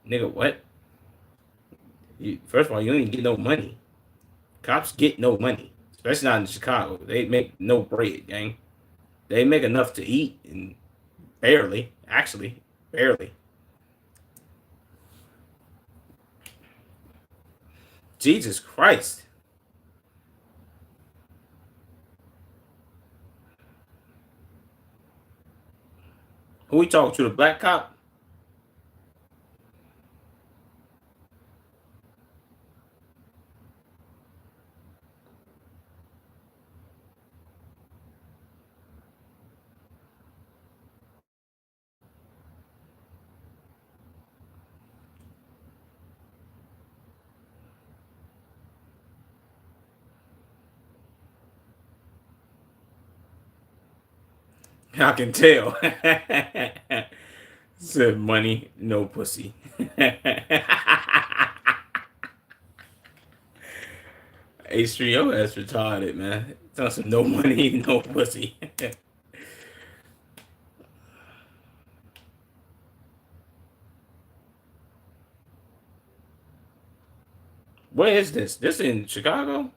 nigga, what? First of all, you don't even get no money. Cops get no money, especially not in Chicago. They make no bread, gang. They make enough to eat, and barely, actually, barely. Jesus Christ. Who we talking to? The black cop? I can tell. Said money, no pussy. H3, your ass retarded, man. Tell some no money, no pussy. Where is this? This in Chicago?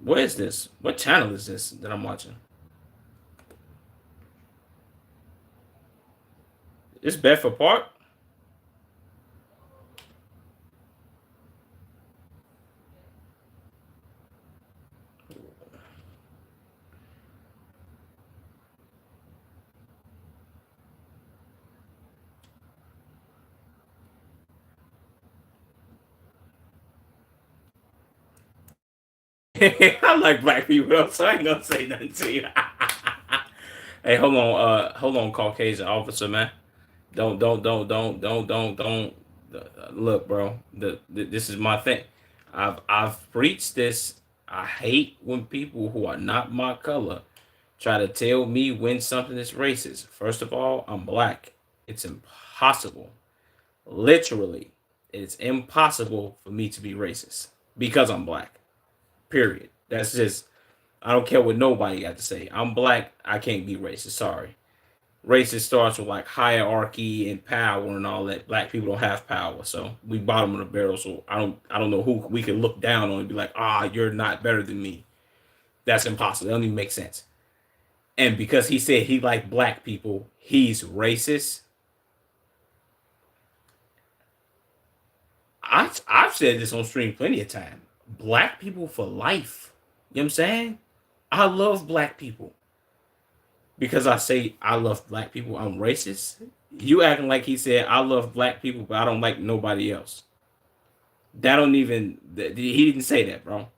Where is this? What channel is this that I'm watching? It's Bedford Park? I like black people though, so I ain't gonna say nothing to you. Hey, hold on, Caucasian officer, man. Don't. Look, bro. This is my thing. I've preached this. I hate when people who are not my color try to tell me when something is racist. First of all, I'm black. It's impossible. Literally, it's impossible for me to be racist because I'm black. Period. That's just I don't care what nobody got to say. I'm black. I can't be racist. Sorry. Racist starts with like hierarchy and power and all that. Black people don't have power, so we bottom of the barrel. So I don't know who we can look down on and be like, you're not better than me. That's impossible. It don't even make sense. And because he said he liked black people, he's racist. I've said this on stream plenty of time. Black people for life. You know what I'm saying? I love black people. Because I say I love black people, I'm racist. You acting like he said I love black people, but I don't like nobody else. That don't even he didn't say that, bro.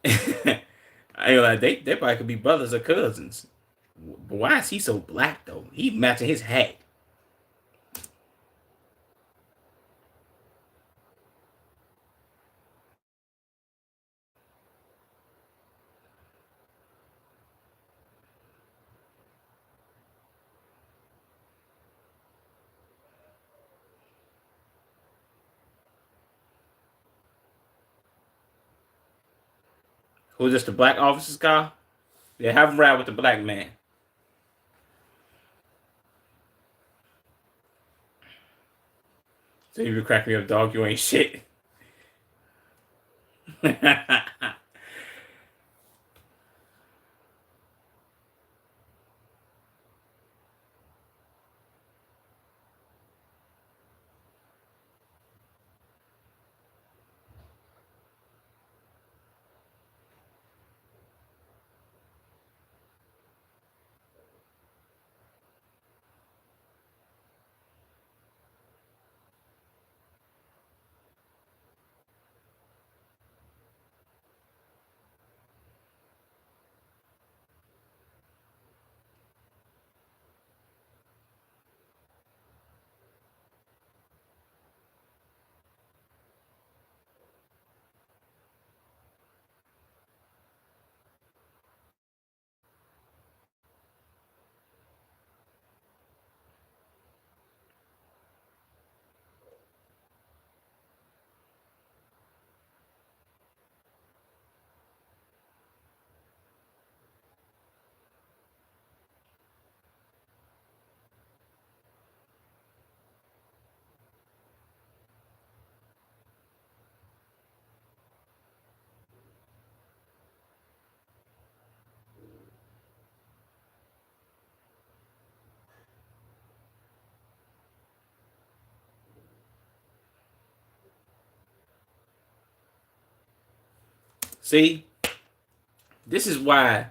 I ain't like they probably could be brothers or cousins. But why is he so black though? He matching his hat. Who's this? The black officer's guy? Yeah, have him ride with the black man. So you crack me up, dog. You ain't shit. See, this is why.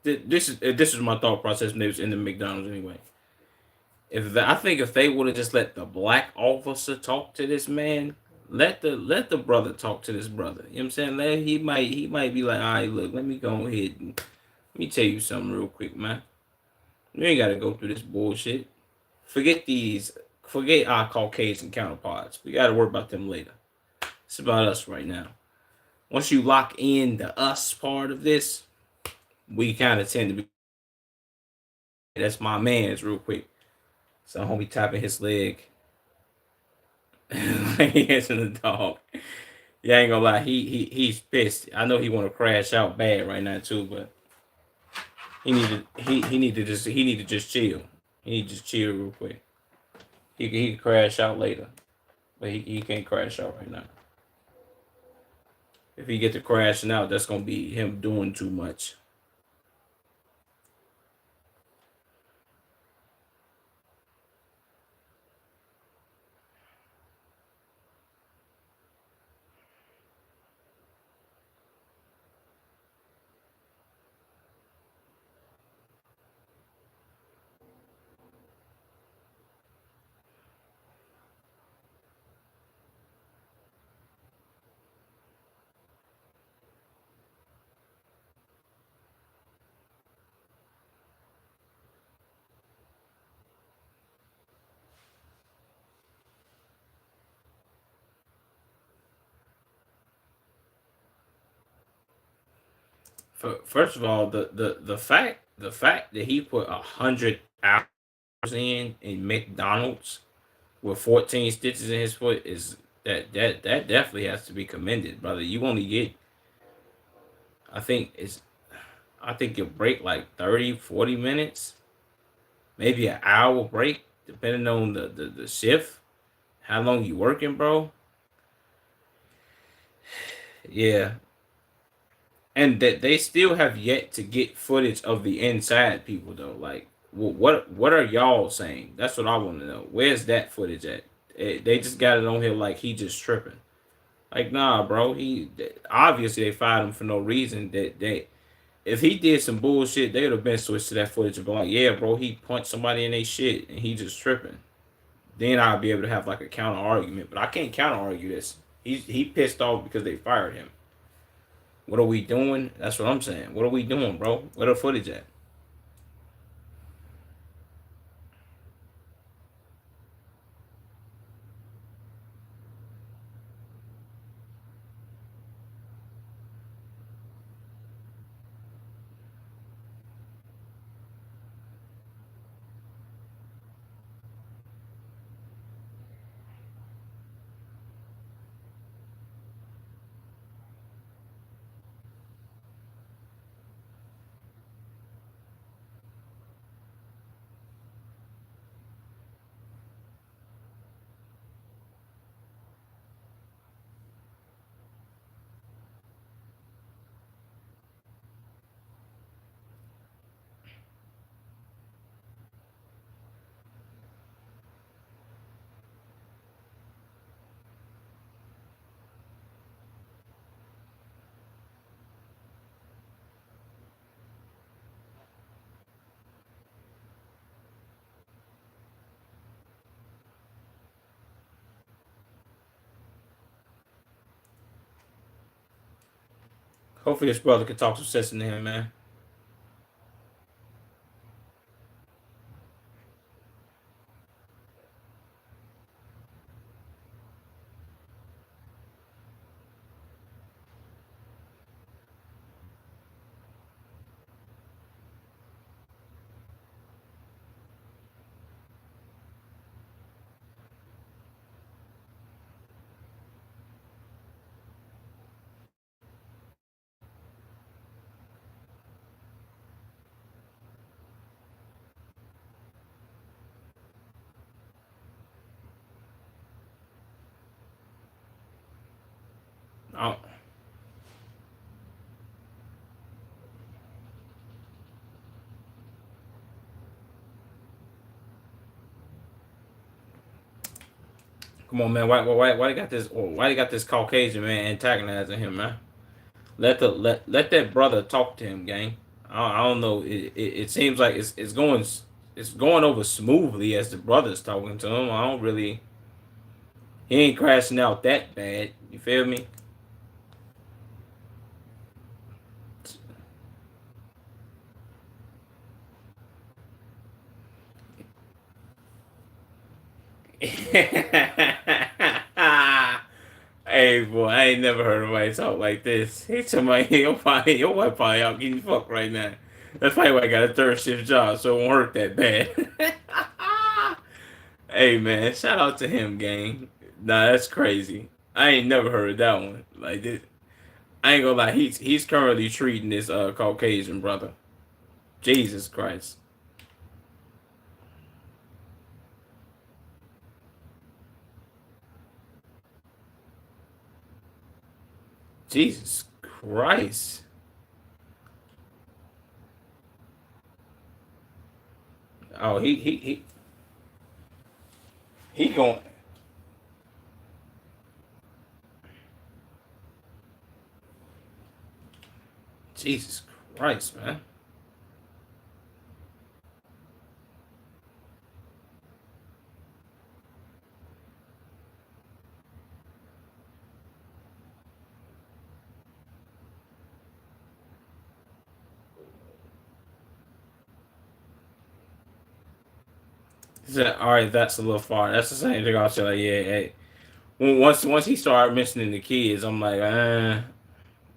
This is my thought process when they was in the McDonald's anyway. I think if they would have just let the black officer talk to this man, let the brother talk to this brother. You know what I'm saying? He might be like, all right, look, let me go ahead and let me tell you something real quick, man. You ain't gotta go through this bullshit. Forget these forget our Caucasian counterparts. We gotta worry about them later. It's about us right now. Once you lock in the us part of this, we kind of tend to be. That's my man's real quick. So homie tapping his leg like he answering the dog. Yeah, I ain't gonna lie. He's pissed. I know he want to crash out bad right now too, but he need to just chill. He need to just chill real quick. He can crash out later, but he can't crash out right now. If he get to crashing out, that's gonna be him doing too much. First of all, the fact that he put 100 hours in McDonald's with 14 stitches in his foot is that definitely has to be commended, brother. You only get I think it's I think you break like 30, 40 minutes, maybe an hour break, depending on the shift, how long you working, bro. Yeah, and that they still have yet to get footage of the inside people though. Like, what are y'all saying? That's what I want to know. Where's that footage at? They just got it on here like he just tripping. Like, nah, bro. He obviously they fired him for no reason. That they if he did some bullshit, they would have been switched to that footage and be like, yeah, bro, he punched somebody in their shit and he just tripping. Then I'll be able to have like a counter argument. But I can't counter argue this. He pissed off because they fired him. What are we doing? That's what I'm saying. What are we doing, bro? Where the footage at? Hopefully this brother can talk some sense into him, man. Oh, come on, man. Why they got this? Why they got this Caucasian man antagonizing him, man? Let that brother talk to him, gang. I don't know. It seems like it's going over smoothly as the brother's talking to him. I don't really. He ain't crashing out that bad. You feel me? Hey boy, I ain't never heard nobody talk like this. Hey, somebody, your wife probably out getting fucked right now. That's probably why I got a third shift job, so it won't hurt that bad. Hey man, shout out to him, gang. Nah, that's crazy. I ain't never heard that one. Like this, I ain't gonna lie. He's currently treating this Caucasian brother. Jesus Christ. Jesus Christ. Oh, he going. Jesus Christ, man. He said, "All right, that's a little far." That's the same thing I said. Like, yeah, hey. Once he started mentioning the kids, I'm like,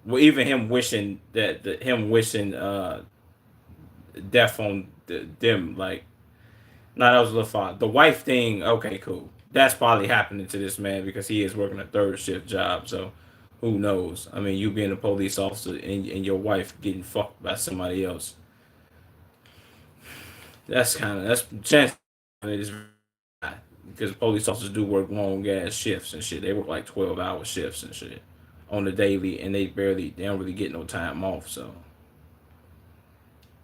well, even him wishing him wishing death on them, like, nah, that was a little far. The wife thing, okay, cool. That's probably happening to this man because he is working a third shift job. So, who knows? I mean, you being a police officer and your wife getting fucked by somebody else. That's chance it is because police officers do work long ass shifts and shit. They work like 12-hour shifts and shit on the daily, and they don't really get no time off. So,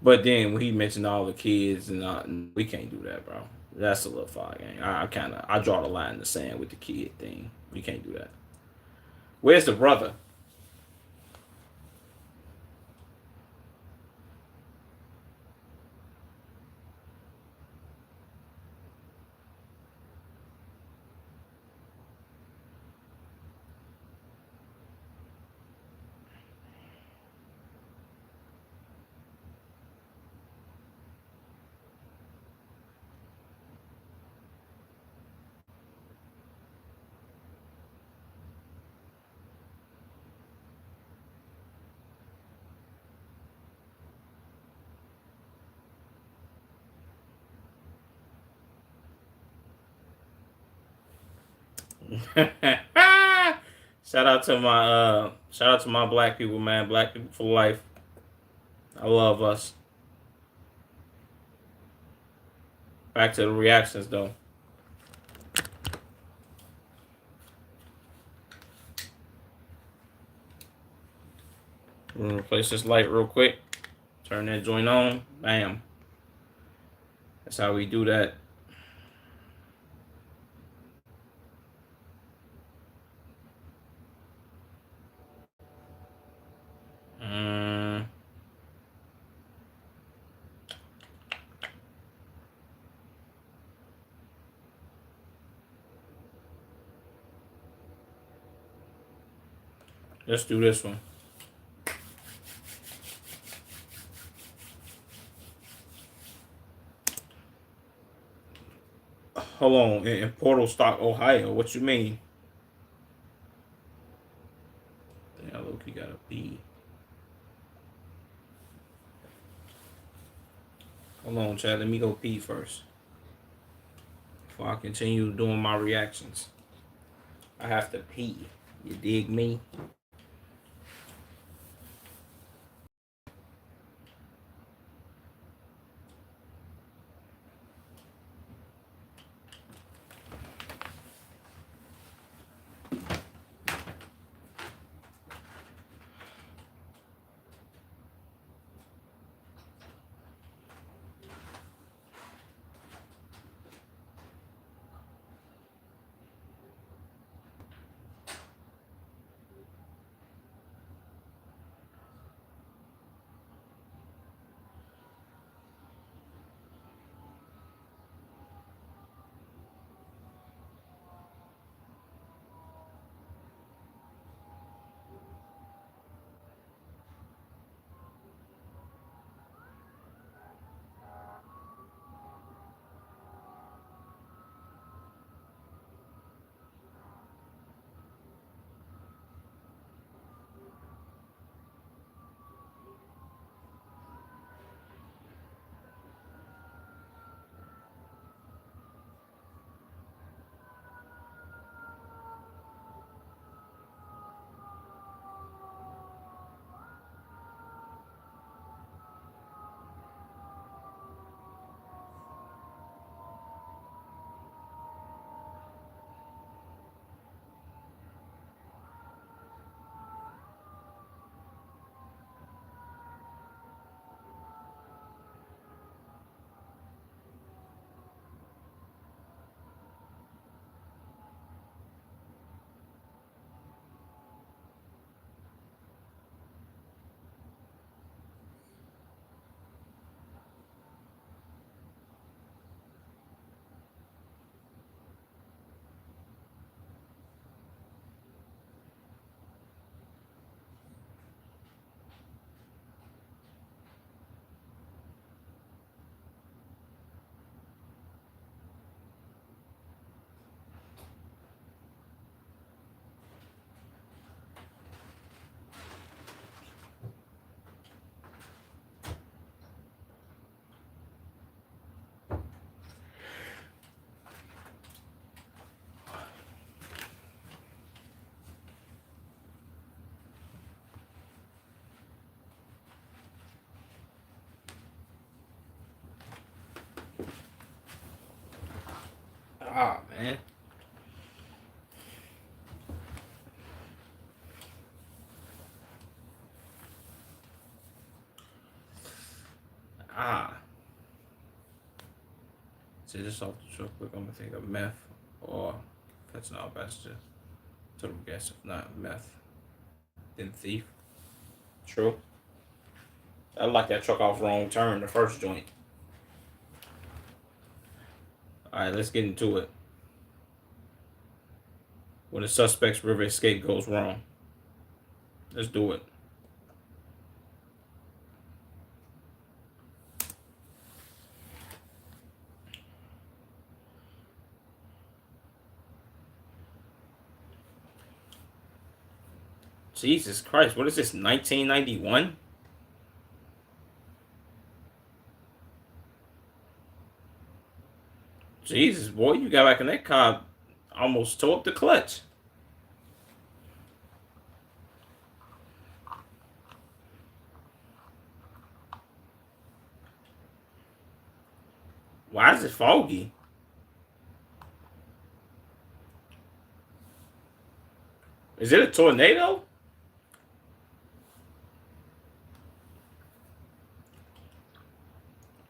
but then when he mentioned all the kids and we can't do that, bro. That's a little far, gang. I draw the line in the sand with the kid thing. We can't do that. Where's the brother? Shout out to my black people, man. Black people for life. I love us. Back to the reactions though. We're gonna replace this light real quick. Turn that joint on. Bam. That's how we do that. Um, let's do this one. Hold on. In Portal Stock, Ohio. What you mean? Yeah, look, you gotta pee. Hold on, Chad. Let me go pee first before I continue doing my reactions. I have to pee. You dig me? Ah, man. Ah. So just off the real quick, I'm gonna think of meth or fentanyl bester. Total guess if not meth, then thief. True. I like that truck off wrong turn, the first joint. Alright, let's get into it. When the suspect's river escape goes wrong. Let's do it. Jesus Christ, what is this, 1991? Jesus, boy, you got back in that car, almost tore up the clutch. Why is it foggy? Is it a tornado?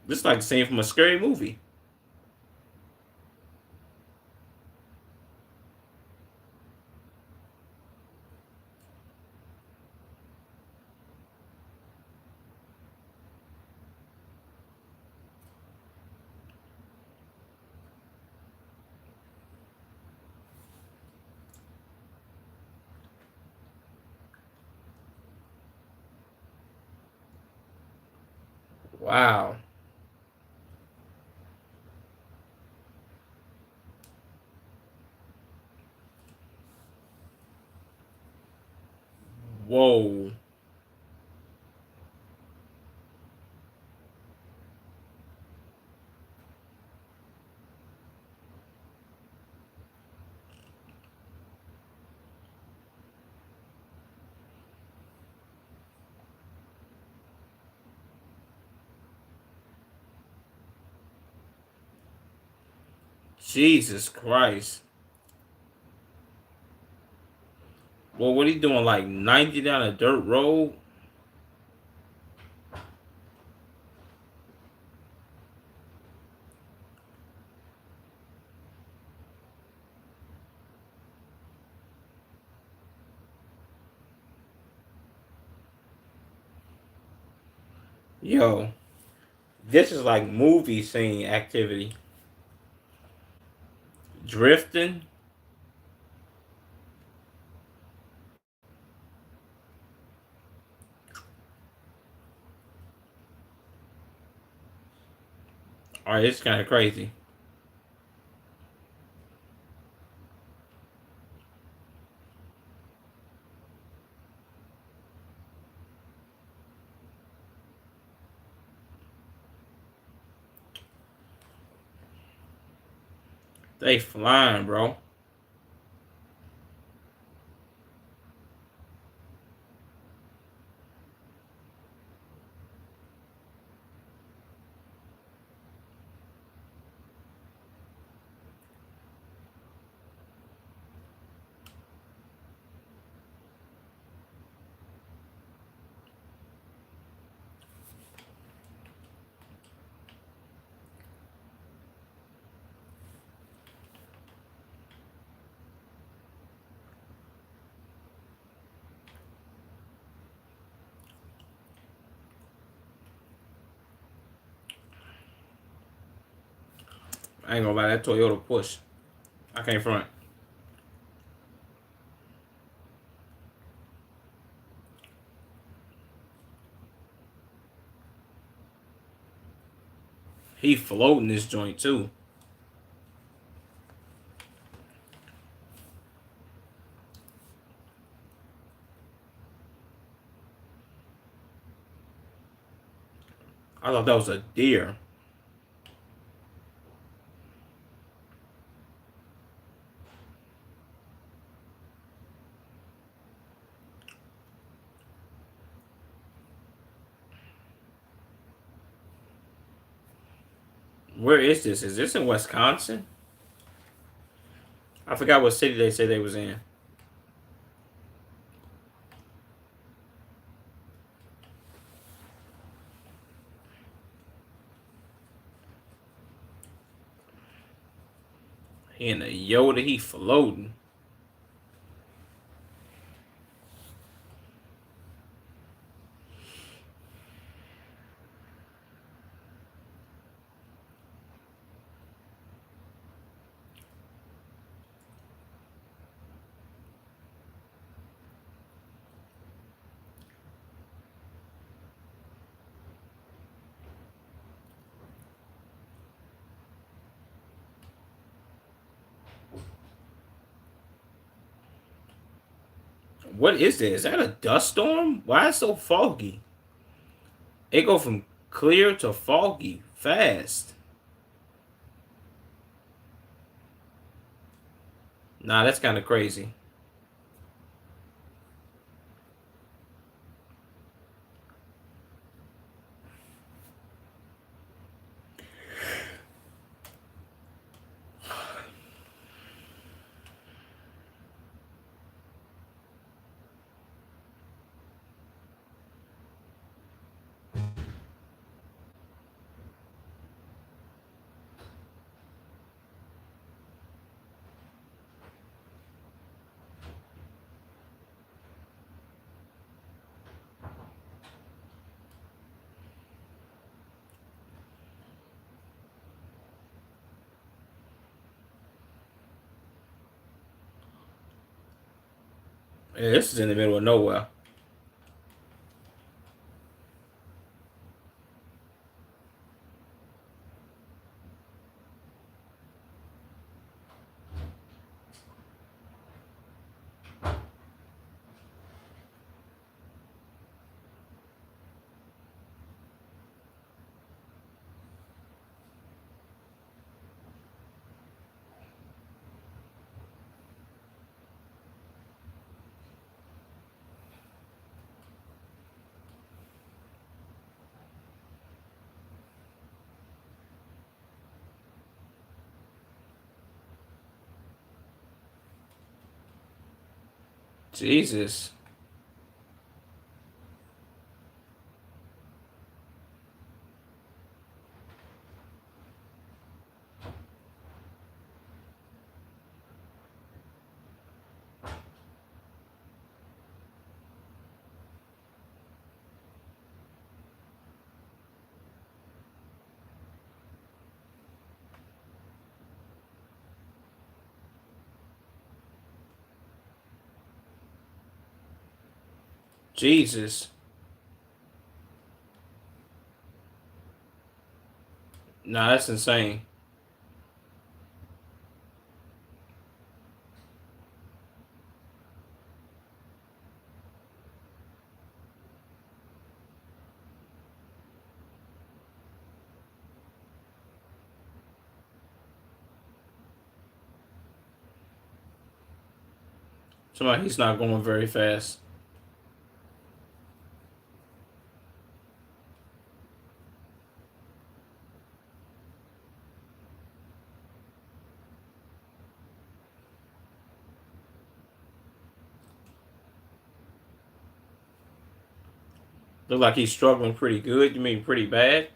This is like the scene from a scary movie. Wow. Whoa. Jesus Christ. Well, what he doing? Like 90 down a dirt road? Yo, this is like movie scene activity. Drifting. Alright, it's kind of crazy. They flying, bro. I ain't gonna lie, that Toyota push. I can't front. He floating this joint too. I thought that was a deer. Where is this? Is this in Wisconsin? I forgot what city they said they was in. He in the Yoda, he floating. What is this? Is that a dust storm? Why is it so foggy? It go from clear to foggy fast. Nah, that's kind of crazy. Yeah, this is in the middle of nowhere. Jesus. Jesus. Nah, that's insane. Somebody he's not going very fast. Look like he's struggling pretty good. You mean pretty bad?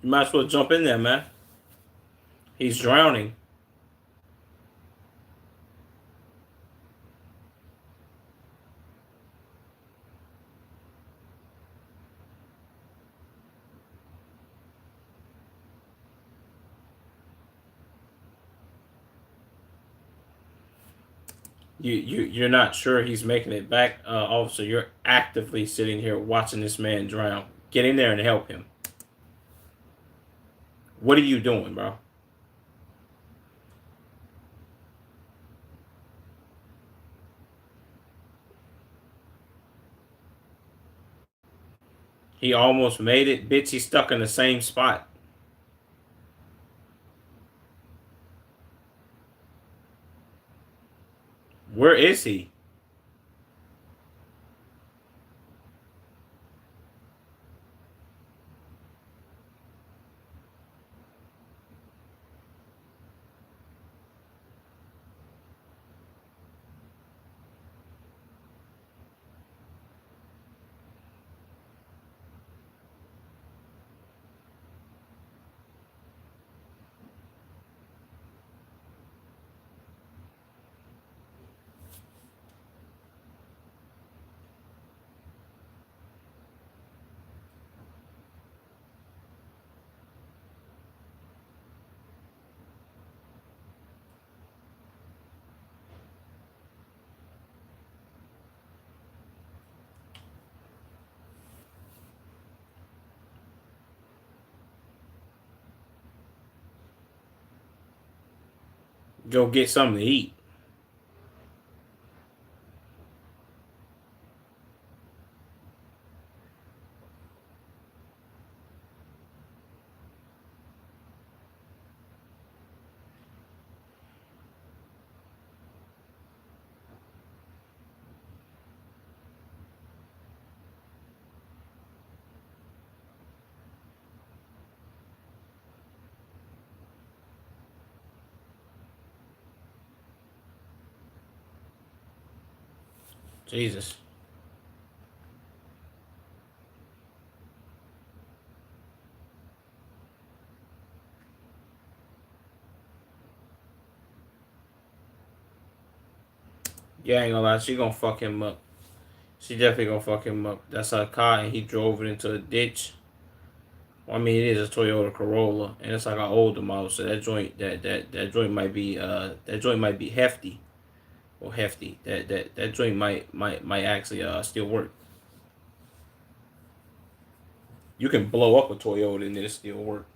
You might as well jump in there, man. He's drowning. You're not sure he's making it back, officer. You're actively sitting here watching this man drown. Get in there and help him. What are you doing, bro? He almost made it. Bitch, he's stuck in the same spot. Where is he? Go get something to eat. Jesus. Yeah, I ain't gonna lie. She gonna fuck him up. She definitely gonna fuck him up. That's her car, and he drove it into a ditch. Well, I mean, it is a Toyota Corolla, and it's like an older model, so that joint might be hefty or hefty. That joint might actually still work. You can blow up a Toyota and it'll still work.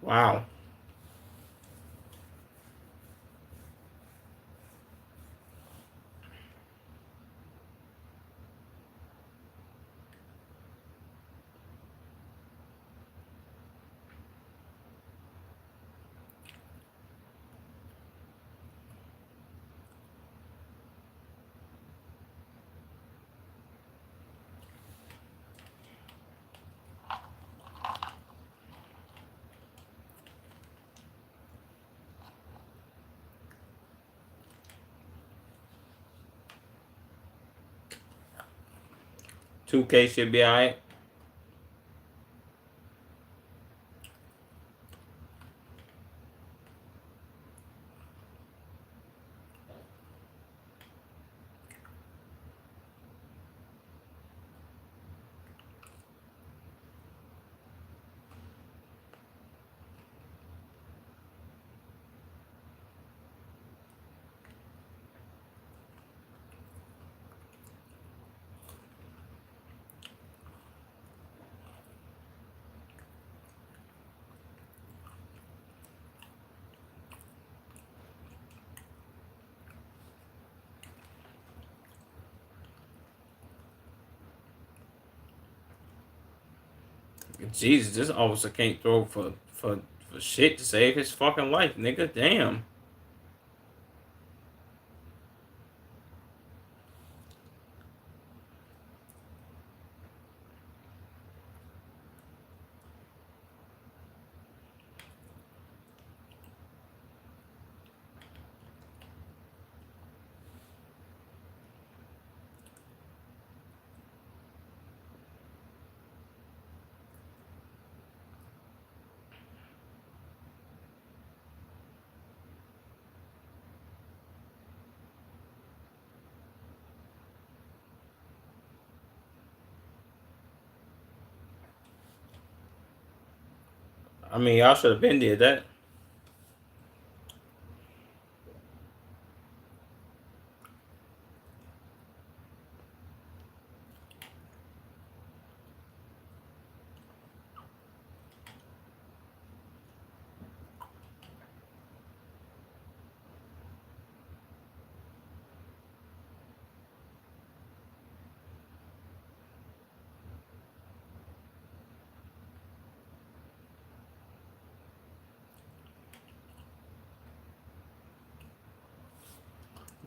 Wow. $2K should be alright. Jesus, this officer can't throw for shit to save his fucking life, nigga. Damn. I mean, y'all should have been did that.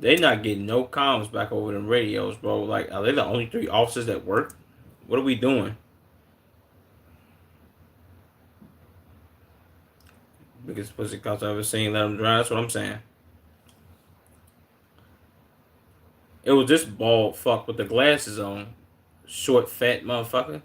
They not getting no comms back over them radios, bro. Like, are they the only three officers that work? What are we doing? Biggest pussy cops I've ever seen. Let them drive. That's what I'm saying. It was this bald fuck with the glasses on, short, fat motherfucker.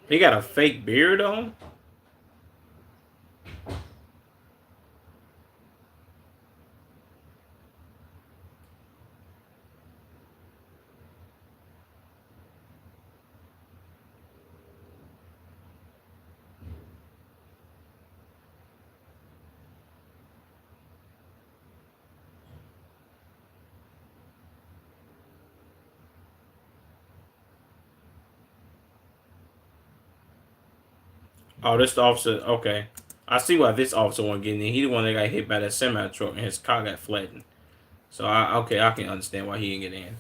He got a fake beard on. Oh, this officer. Okay, I see why this officer wasn't getting in. He the one that got hit by that semi truck and his car got flattened. So I can understand why he didn't get in.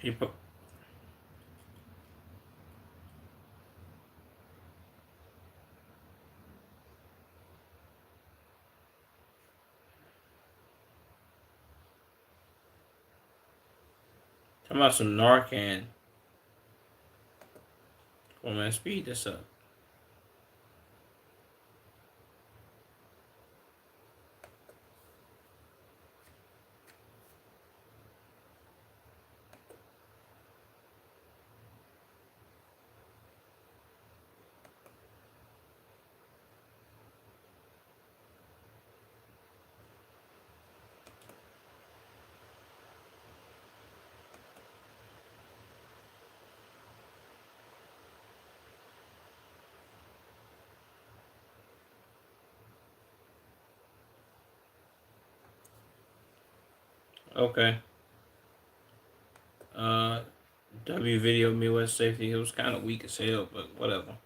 He put. Talking about some Narcan. Well, man, speed this up. Okay. Uh, W video Midwest safety. It was kind of weak as hell, but whatever.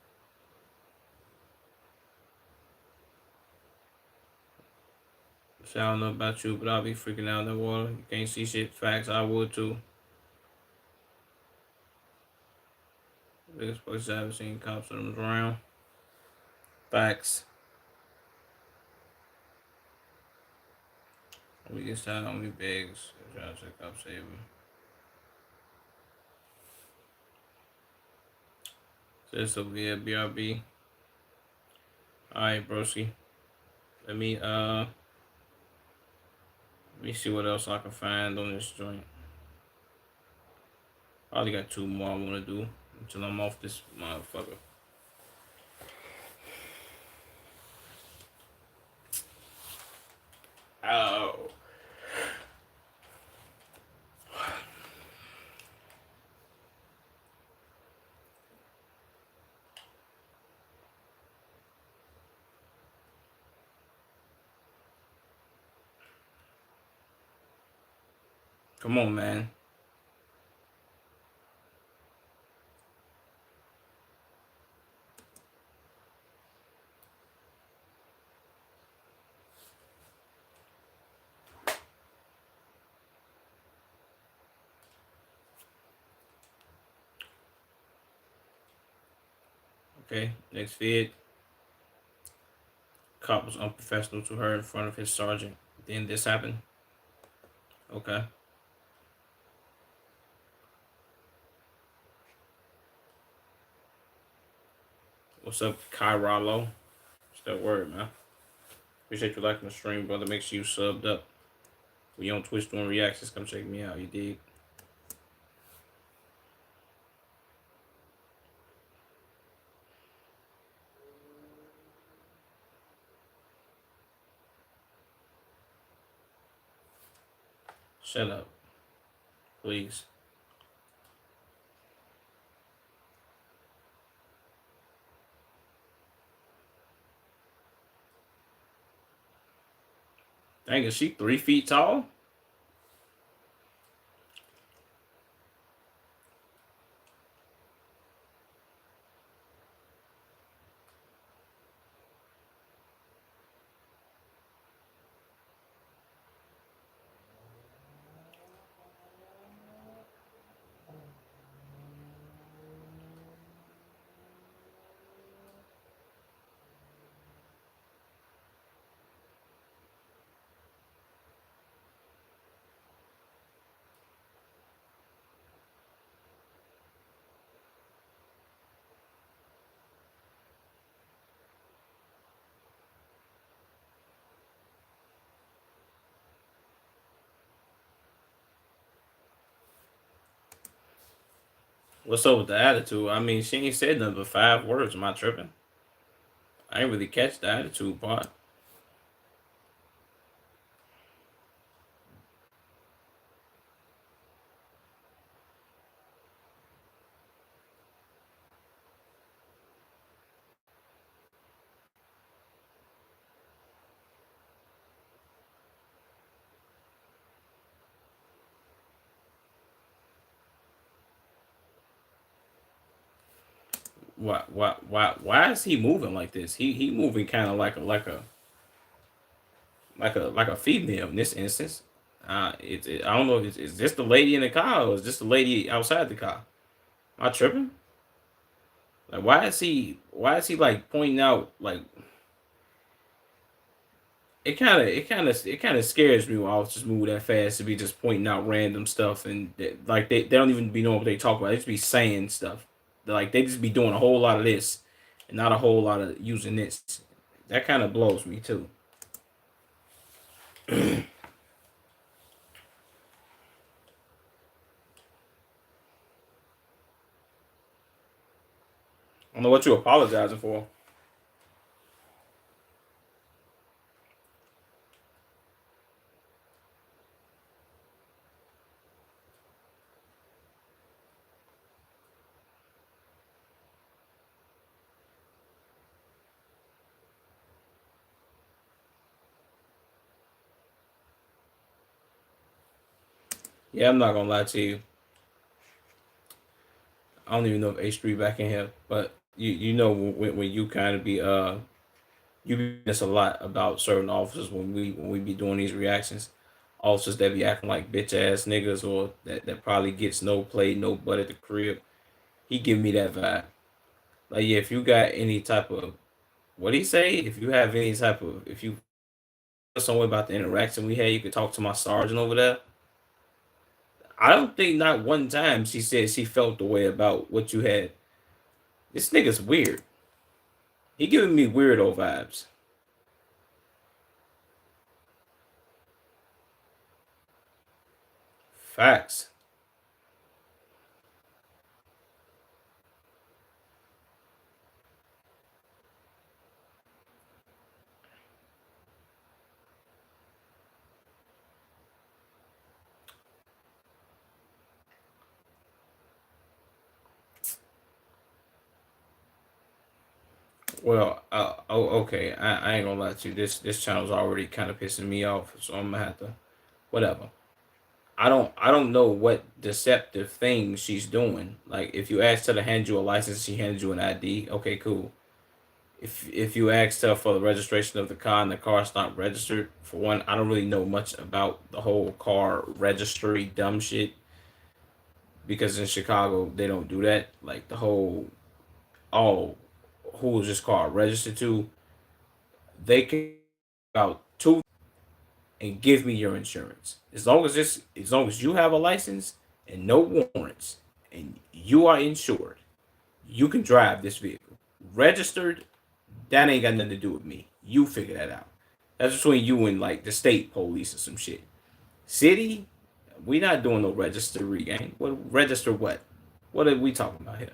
So I don't know about you, but I'll be freaking out in the water. You can't see shit. Facts. I would too. Biggest place I ever seen cops on them around. Facts. Weakest time on me bigs. Trying to check up save him. This will be a BRB. Alright, broski. Let me uh let me see what else I can find on this joint. I only got two more I wanna do until I'm off this motherfucker. Oh. Come on, man. Okay, next vid. Cop was unprofessional to her in front of his sergeant. Then this happened. Okay. What's up, Kyralo? What's that word, man? Appreciate you liking the stream, brother. Make sure you subbed up. When you on Twitch doing reactions, come check me out. You dig? Shut up, please. Dang, is she 3 feet tall? What's up with the attitude? I mean, she ain't said nothing but 5 words. Am I tripping? I ain't really catch the attitude part. Why is he moving like this? He moving kind of like a female in this instance. I don't know if is this the lady in the car or is this the lady outside the car? Am I tripping? Like why is he like pointing out like it kind of scares me when officers move that fast to be just pointing out random stuff and like they don't even be knowing what they talk about. They just be saying stuff. Like they just be doing a whole lot of this and not a whole lot of using this. That kind of blows me too. I don't know what you apologizing for. Yeah, I'm not gonna lie to you. I don't even know if H3 back in here, but you know when you kind of be you be this a lot about certain officers when we be doing these reactions. Officers that be acting like bitch ass niggas or that probably gets no play, no butt at the crib. He give me that vibe. Like yeah, if you got any type of what he say, if you have any type of if you feel some way about the interaction we had, you could talk to my sergeant over there. I don't think not one time she said she felt the way about what you had This nigga's weird. He giving me weirdo vibes. Facts. Well, okay. I ain't gonna lie to you. This channel's already kind of pissing me off, so I'm gonna have to whatever. I don't know what deceptive thing she's doing. Like if you asked her to hand you a license, she handed you an ID. Okay, cool. If you asked her for the registration of the car and the car's not registered, for one, I don't really know much about the whole car registry dumb shit because in Chicago they don't do that. Like the whole oh, who is this car registered to? They can about two and give me your insurance. As long as you have a license and no warrants and you are insured, you can drive this vehicle. Registered, that ain't got nothing to do with me. You figure that out. That's between you and like the state police or some shit. City, we not doing no registry gang. What register what? What are we talking about here?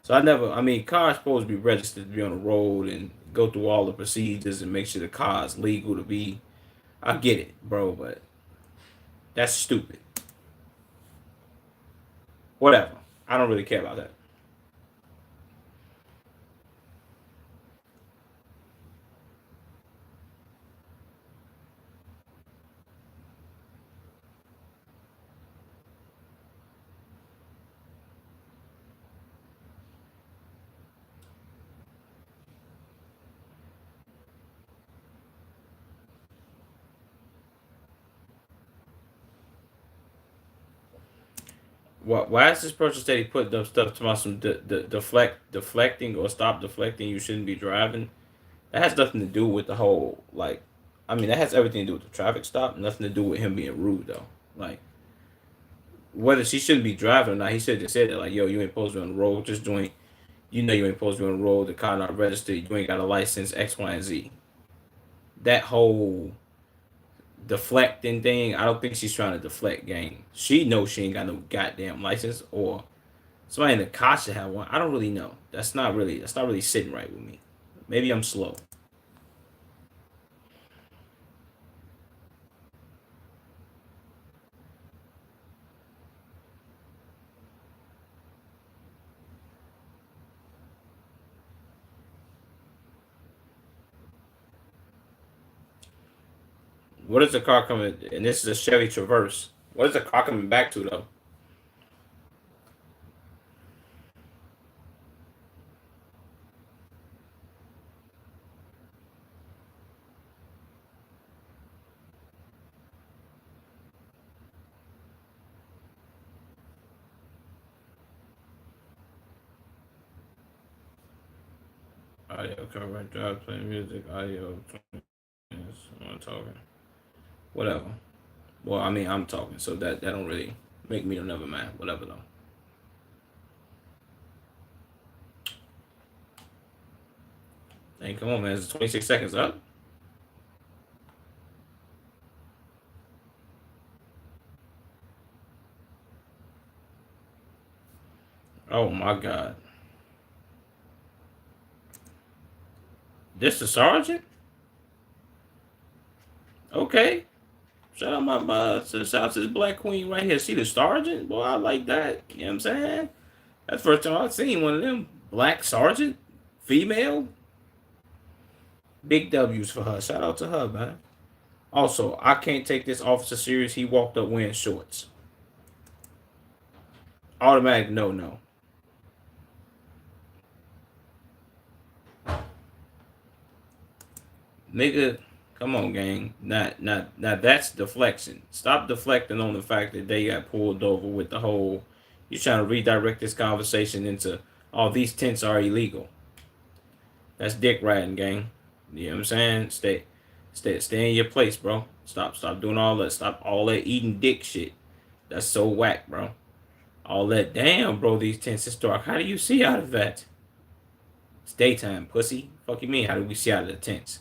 So I mean, cars supposed to be registered to be on the road and go through all the procedures and make sure the car is legal to be. I get it, bro, but that's stupid. Whatever. I don't really care about that. Why is this person steady putting up stuff to my some deflecting or stop deflecting? You shouldn't be driving. That has nothing to do with the whole like. I mean, that has everything to do with the traffic stop. Nothing to do with him being rude though. Like whether she shouldn't be driving or not, he should have said that like, yo, you ain't supposed to be on the road. Just doing, you know, you ain't supposed to be on the road. The car not registered. You ain't got a license. X, Y, and Z. That whole deflecting thing, I don't think she's trying to deflect game. She knows she ain't got no goddamn license or somebody in the car should have one. I don't really know. That's not really sitting right with me. Maybe I'm slow. What is the car coming? And this is a Chevy Traverse. What is the car coming back to though? Audio cover drive playing music. Audio. Yes, I'm talking. Whatever. Well, I mean, I'm talking, so that don't really make me never mind. Whatever though. Hey, come on, man. It's 26 seconds up. Oh my God. This the sergeant? Okay. Shout out shout out to this black queen right here. See the sergeant? Boy, I like that. You know what I'm saying? That's the first time I've seen one of them. Black sergeant? Female? Big W's for her. Shout out to her, man. Also, I can't take this officer serious. He walked up wearing shorts. Automatic no no. Nigga, come on, gang. Not that's deflection. Stop deflecting on the fact that they got pulled over with the whole you trying to redirect this conversation into all these tents are illegal. That's dick riding, gang. You know what I'm saying? Stay in your place, bro. Stop doing all that. Stop all that eating dick shit. That's so whack, bro. All that. Damn, bro, these tents is dark. How do you see out of that? It's daytime, pussy. Fuck you mean? How do we see out of the tents?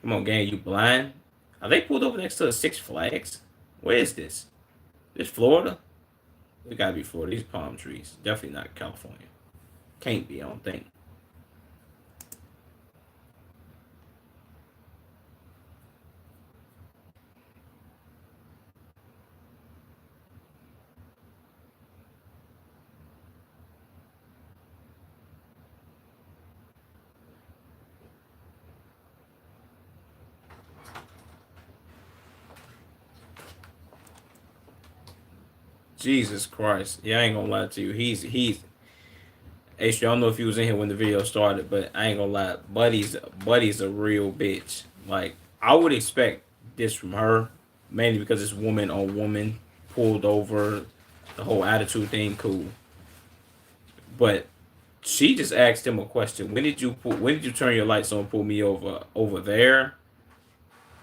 Come on, gang, you blind? Are they pulled over next to the Six Flags? Where is this? This Florida? It gotta be Florida. These palm trees. Definitely not California. Can't be, I don't think. Jesus Christ. Yeah, I ain't gonna lie to you. He's H, I don't know if he was in here when the video started, but I ain't gonna lie. Buddy's a real bitch. Like, I would expect this from her, mainly because it's woman on woman, pulled over, the whole attitude thing, cool. But she just asked him a question. When did you turn your lights on, pull me over there?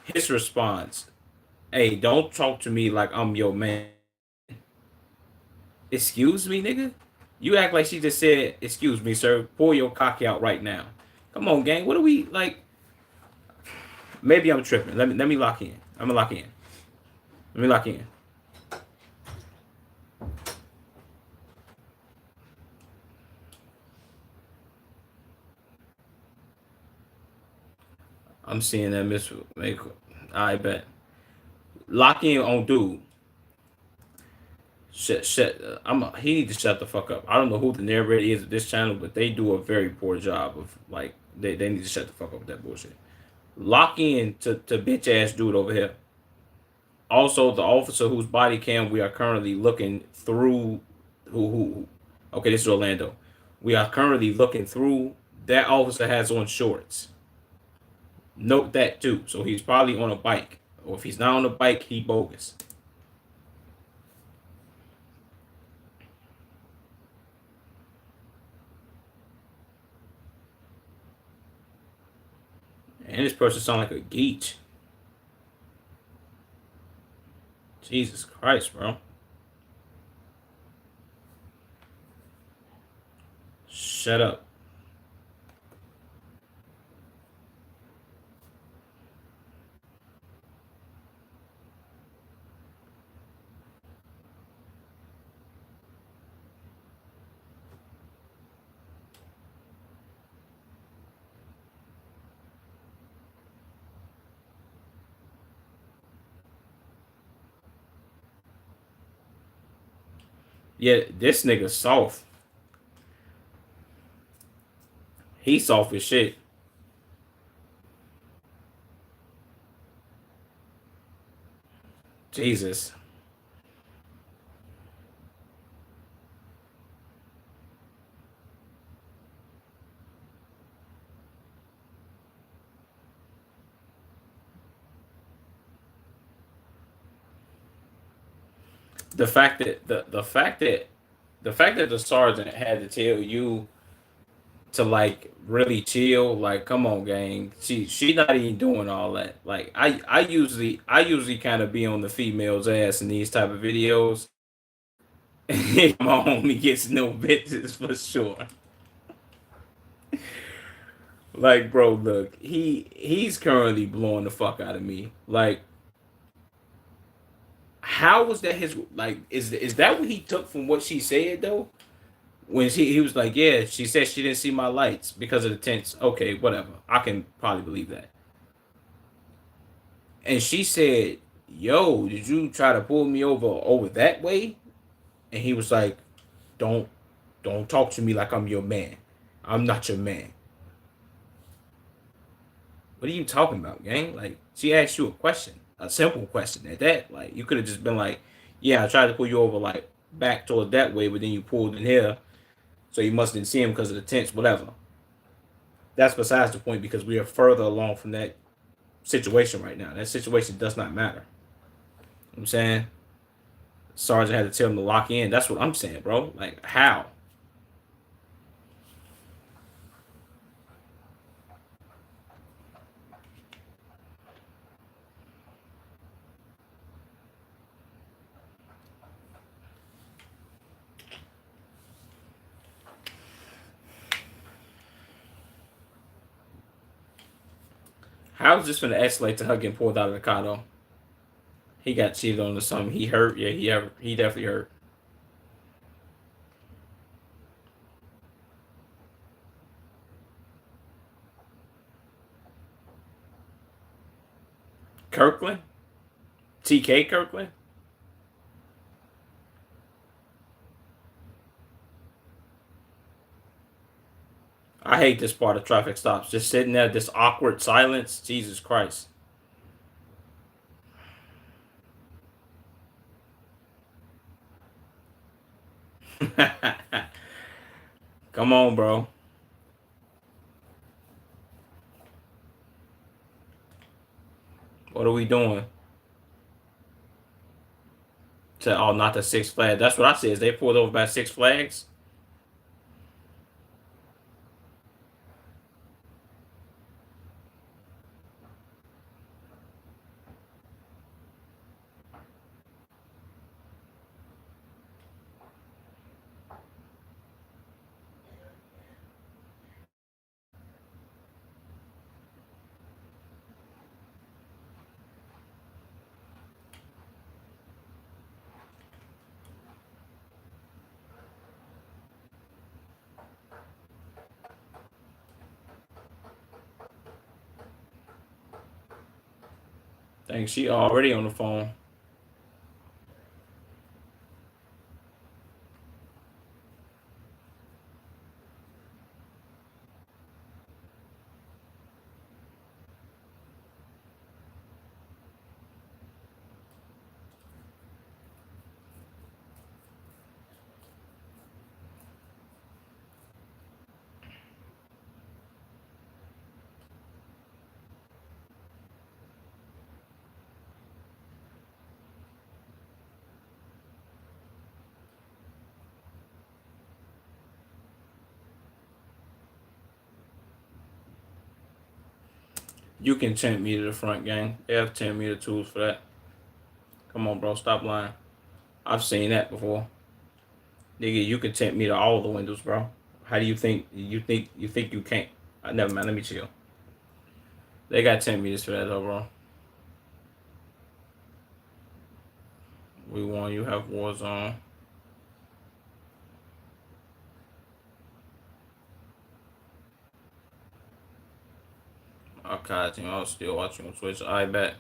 His response, hey, don't talk to me like I'm your man. Excuse me, nigga? You act like she just said, excuse me, sir, pull your cocky out right now. Come on, gang. What are we like? Maybe I'm tripping. Let me lock in. I'm gonna lock in. Let me lock in. I'm seeing that miss. I bet. Lock in on dude. Shut. He need to shut the fuck up. I don't know who the narrator is of this channel, but they do a very poor job of like they need to shut the fuck up with that bullshit. Lock in to bitch ass dude over here. Also, the officer whose body cam we are currently looking through. Who? Okay, this is Orlando. We are currently looking through. That officer has on shorts. Note that too. So he's probably on a bike, or if he's not on a bike, he bogus. And this person sound like a geek. Jesus Christ, bro. Shut up. Yeah, this nigga soft. He soft as shit. Jesus. The fact that the sergeant had to tell you to like really chill, like come on, gang. She not even doing all that. Like I usually kind of be on the female's ass in these type of videos. My homie gets no bitches for sure. Like, bro, look, he's currently blowing the fuck out of me. Like, how was that his like? Is that what he took from what she said though? When he was like, yeah, she said she didn't see my lights because of the tents. Okay, whatever. I can probably believe that. And she said, yo, did you try to pull me over that way? And he was like, don't don't talk to me like I'm your man. I'm not your man. What are you talking about, gang? Like, she asked you a question, a simple question at that. Like, you could have just been like, yeah, I tried to pull you over like back toward that way, but then you pulled in here, so you must didn't see him because of the tents, whatever. That's besides the point because we are further along from that situation right now. That situation does not matter. You know what I'm saying? Sergeant had to tell him to lock in. That's what I'm saying, bro. Like, how? How's this gonna escalate to her getting pulled out of the car though? He got cheated on or something. He hurt. Yeah, he definitely hurt. Kirkland? TK Kirkland? I hate this part of traffic stops. Just sitting there, this awkward silence. Jesus Christ. Come on, bro. What are we doing? Oh, not the Six Flags. That's what I said. Is they pulled over by Six Flags? Dang, she already on the phone. You can tempt me to the front, gang. They have 10-meter tools for that. Come on, bro. Stop lying. I've seen that before. Nigga, you can tempt me to all the windows, bro. How do you think you can't? Never mind. Let me chill. They got 10 meters for that, though, bro. We won. You have Warzone. Okay, team. I was still watching on Twitch. I bet.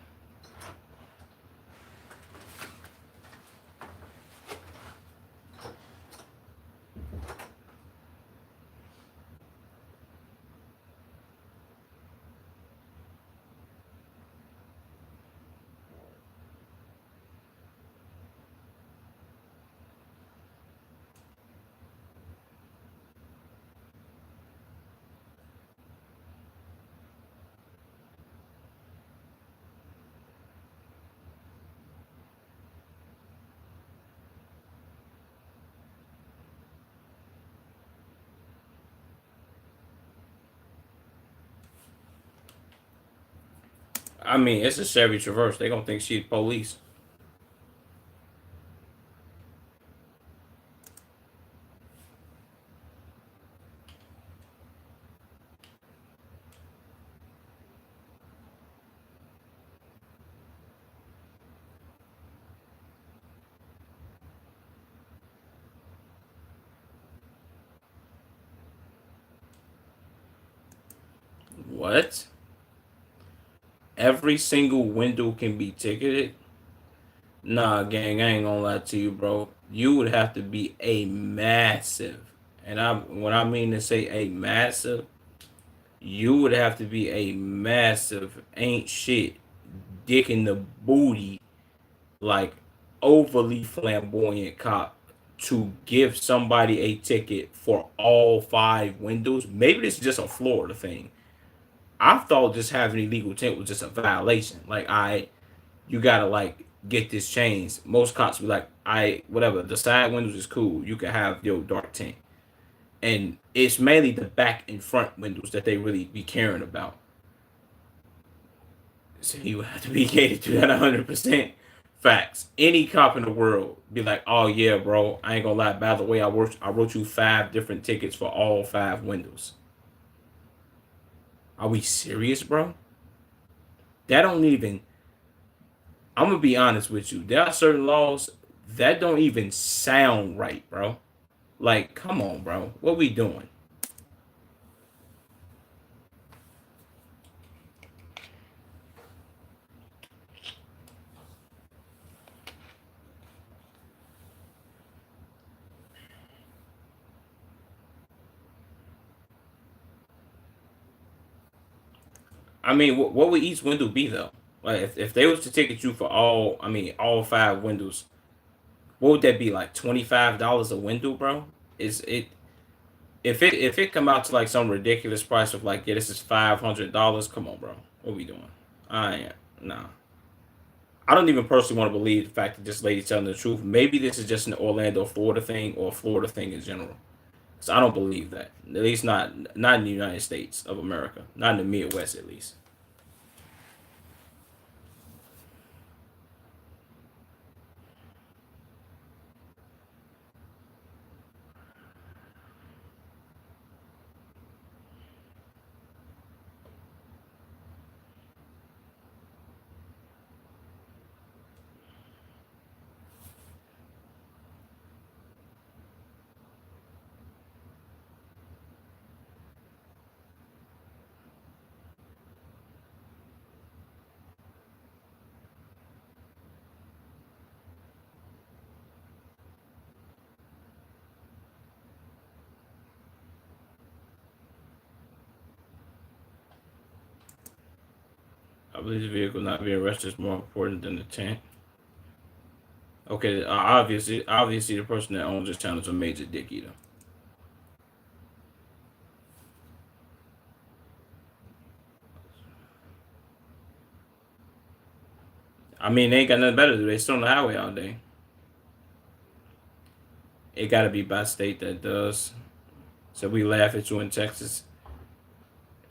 I mean, it's a Chevy Traverse. They gonna think she's police. What? Every single window can be ticketed? Nah, gang, I ain't gonna lie to you, bro. You would have to be a massive, and when I mean to say a massive, you would have to be a massive ain't shit, dick in the booty, like overly flamboyant cop to give somebody a ticket for all 5 windows. Maybe this is just a Florida thing. I thought just having illegal tint was just a violation. Like you gotta like get this changed. Most cops be like, whatever. The side windows is cool. You can have your dark tint, and it's mainly the back and front windows that they really be caring about. So you would have to be catered to that 100%. Facts. Any cop in the world be like, oh yeah, bro. I ain't gonna lie. By the way, I wrote you 5 different tickets for all 5 windows. Are we serious, bro? That don't even. I'm gonna be honest with you. There are certain laws that don't even sound right, bro. Like, come on, bro. What we doing? I mean, what would each window be though? Like, if they was to ticket you for all, I mean, all five windows, what would that be? Like $25 a window, bro? Is it? If it come out to like some ridiculous price of like, yeah, this is $500. Come on, bro. What we doing? I ain't. Nah. I don't even personally want to believe the fact that this lady's telling the truth. Maybe this is just an Orlando, Florida thing or a Florida thing in general. So I don't believe that. At least not in the United States of America. Not in the Midwest, at least. I believe the vehicle not being arrested is more important than the tent. Okay, obviously, the person that owns this town is a major dick eater. I mean, they ain't got nothing better to do. They still on the highway all day. It got to be by state that does. So we laugh at you in Texas.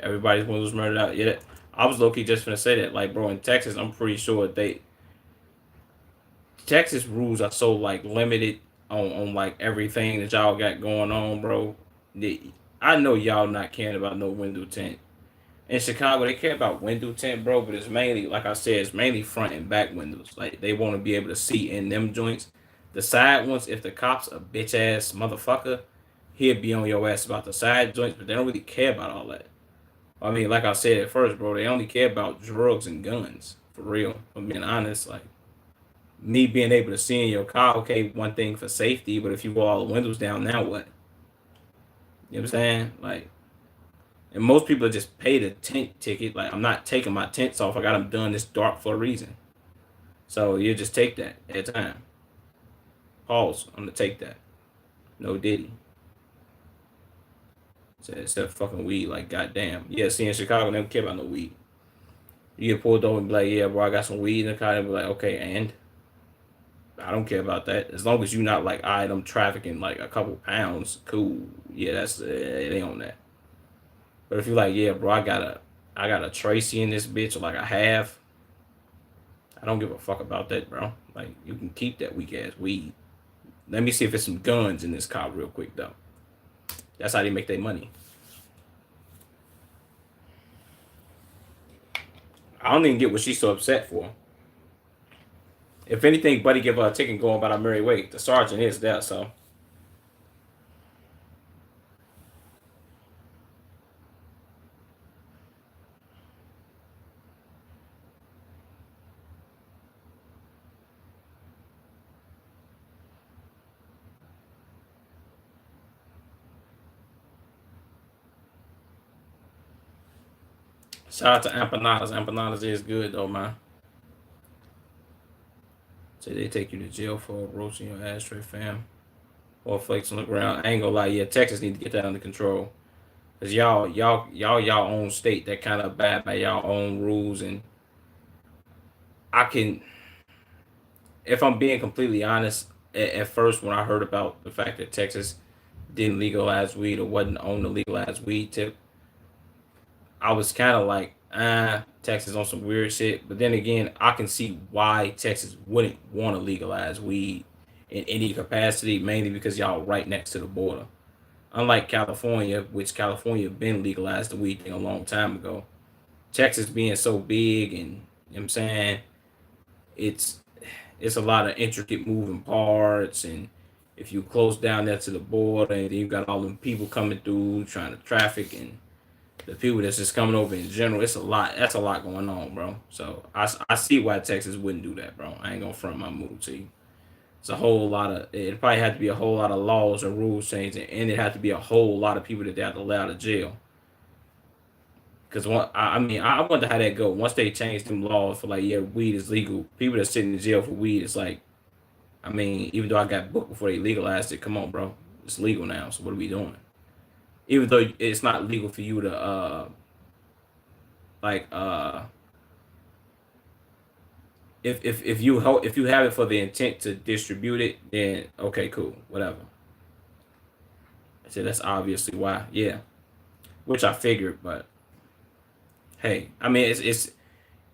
Everybody's one of those murdered out. Yeah, I was low key just gonna say that. Like, bro, in Texas, I'm pretty sure Texas rules are so like limited on like everything that y'all got going on, bro. I know y'all not caring about no window tint. In Chicago, they care about window tint, bro, but it's mainly, like I said, it's mainly front and back windows. Like, they want to be able to see in them joints. The side ones, if the cop's a bitch ass motherfucker, he'll be on your ass about the side joints, but they don't really care about all that. I mean, like I said at first, bro, they only care about drugs and guns. For real. I'm being honest. Like, me being able to see in your car, okay, one thing for safety, but if you roll all the windows down, now what? You know what I'm saying? Like, and most people just pay the tent ticket. Like, I'm not taking my tents off. I got them done this dark for a reason. So you just take that at a time. Pause. I'm gonna take that. No Diddy. So except fucking weed. Like, goddamn. Yeah, see, in Chicago, they don't care about no weed. You get pulled over and be like, yeah, bro, I got some weed in the car. And be like, okay, and I don't care about that. As long as you're not like, all right, I'm trafficking like a couple pounds, cool. Yeah, that's it ain't on that. But if you're like, yeah, bro, I got a Tracy in this bitch, or like I have, I don't give a fuck about that, bro. Like, you can keep that weak ass weed. Let me see if there's some guns in this car real quick though. That's how they make their money. I don't even get what she's so upset for. If anything, Buddy give her a ticket going about our merry way. The sergeant is there, so. Shout out to empanadas. Empanadas is good though, man. Say they take you to jail for roasting your ashtray, fam. Or flakes on the ground. I ain't gonna lie, yeah, Texas need to get that under control. Cause y'all own state that kind of bad by y'all own rules, and I can, if I'm being completely honest, at first when I heard about the fact that Texas didn't legalize weed or wasn't on the legalized weed tip, I was kind of like, Texas on some weird shit. But then again, I can see why Texas wouldn't want to legalize weed in any capacity, mainly because y'all right next to the border. Unlike California, which California been legalized the weed thing a long time ago. Texas being so big and You know what I'm saying? It's it's a lot of intricate moving parts, and if you close down there to the border and then you got all them people coming through trying to traffic and the people that's just coming over in general, it's a lot. That's a lot going on, bro. So I see why Texas wouldn't do that, bro. I ain't gonna front my move to you. It's a whole lot of. It probably had to be a whole lot of laws or rules changing, and it had to be a whole lot of people that they have to let out of jail. Because I mean, I wonder how that go. Once they change them laws for like, yeah, weed is legal. People that sitting in jail for weed, it's like, I mean, even though I got booked before they legalized it, come on, bro, it's legal now. So what are we doing? Even though it's not legal for you to like if you have it for the intent to distribute it, then okay, cool, whatever. I said that's obviously why, yeah, which I figured, but hey, I mean, it's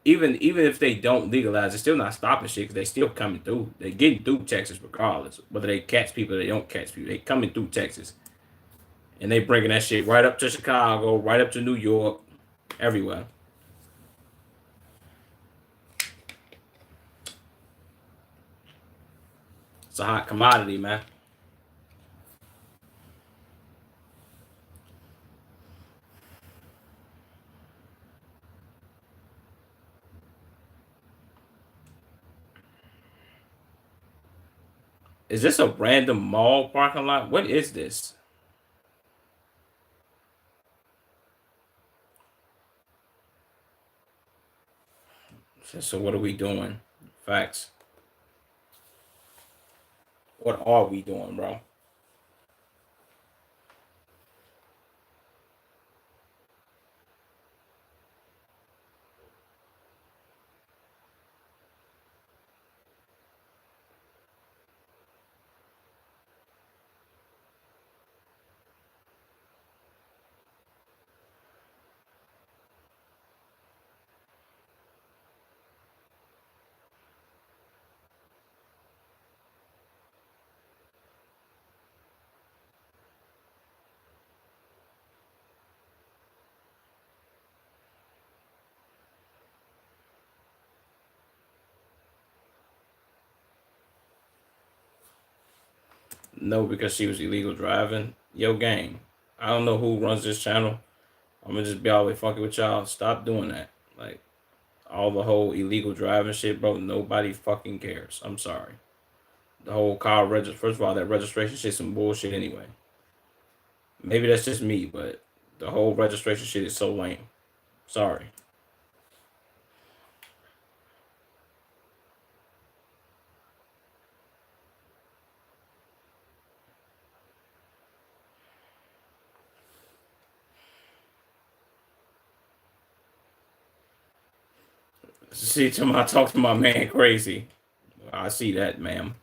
even if they don't legalize, it's still not stopping shit because they still coming through. They getting through Texas regardless, whether they catch people or they don't catch people. They coming through Texas, and they bringing that shit right up to Chicago, right up to New York, everywhere. It's a hot commodity, man. Is this a random mall parking lot? What is this? So what are we doing? Facts. What are we doing, bro? No, because she was illegal driving. Yo, gang. I don't know who runs this channel. I'm gonna just be all the way fucking with y'all. Stop doing that. Like all the whole illegal driving shit, bro. Nobody fucking cares. I'm sorry. The whole car register. First of all, that registration shit some bullshit anyway. Maybe that's just me, but the whole registration shit is so lame. Sorry. See, to I talk to my man crazy. I see that, ma'am.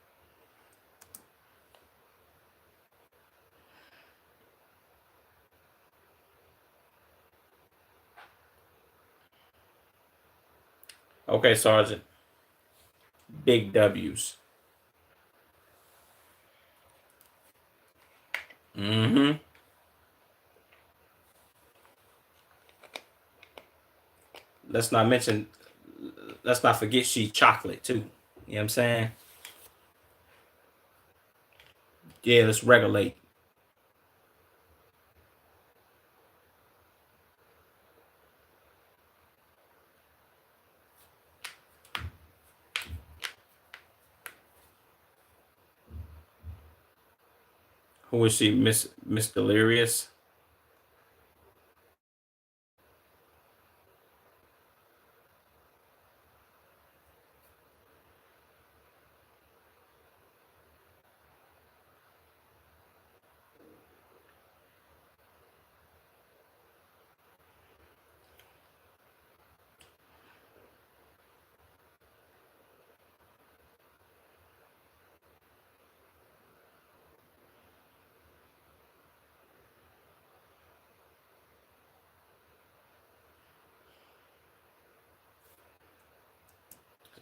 Okay, Sergeant. Big W's. Mm-hmm. Let's not mention. Let's not forget she's chocolate too. You know what I'm saying? Yeah, let's regulate. Who is she, Miss Delirious?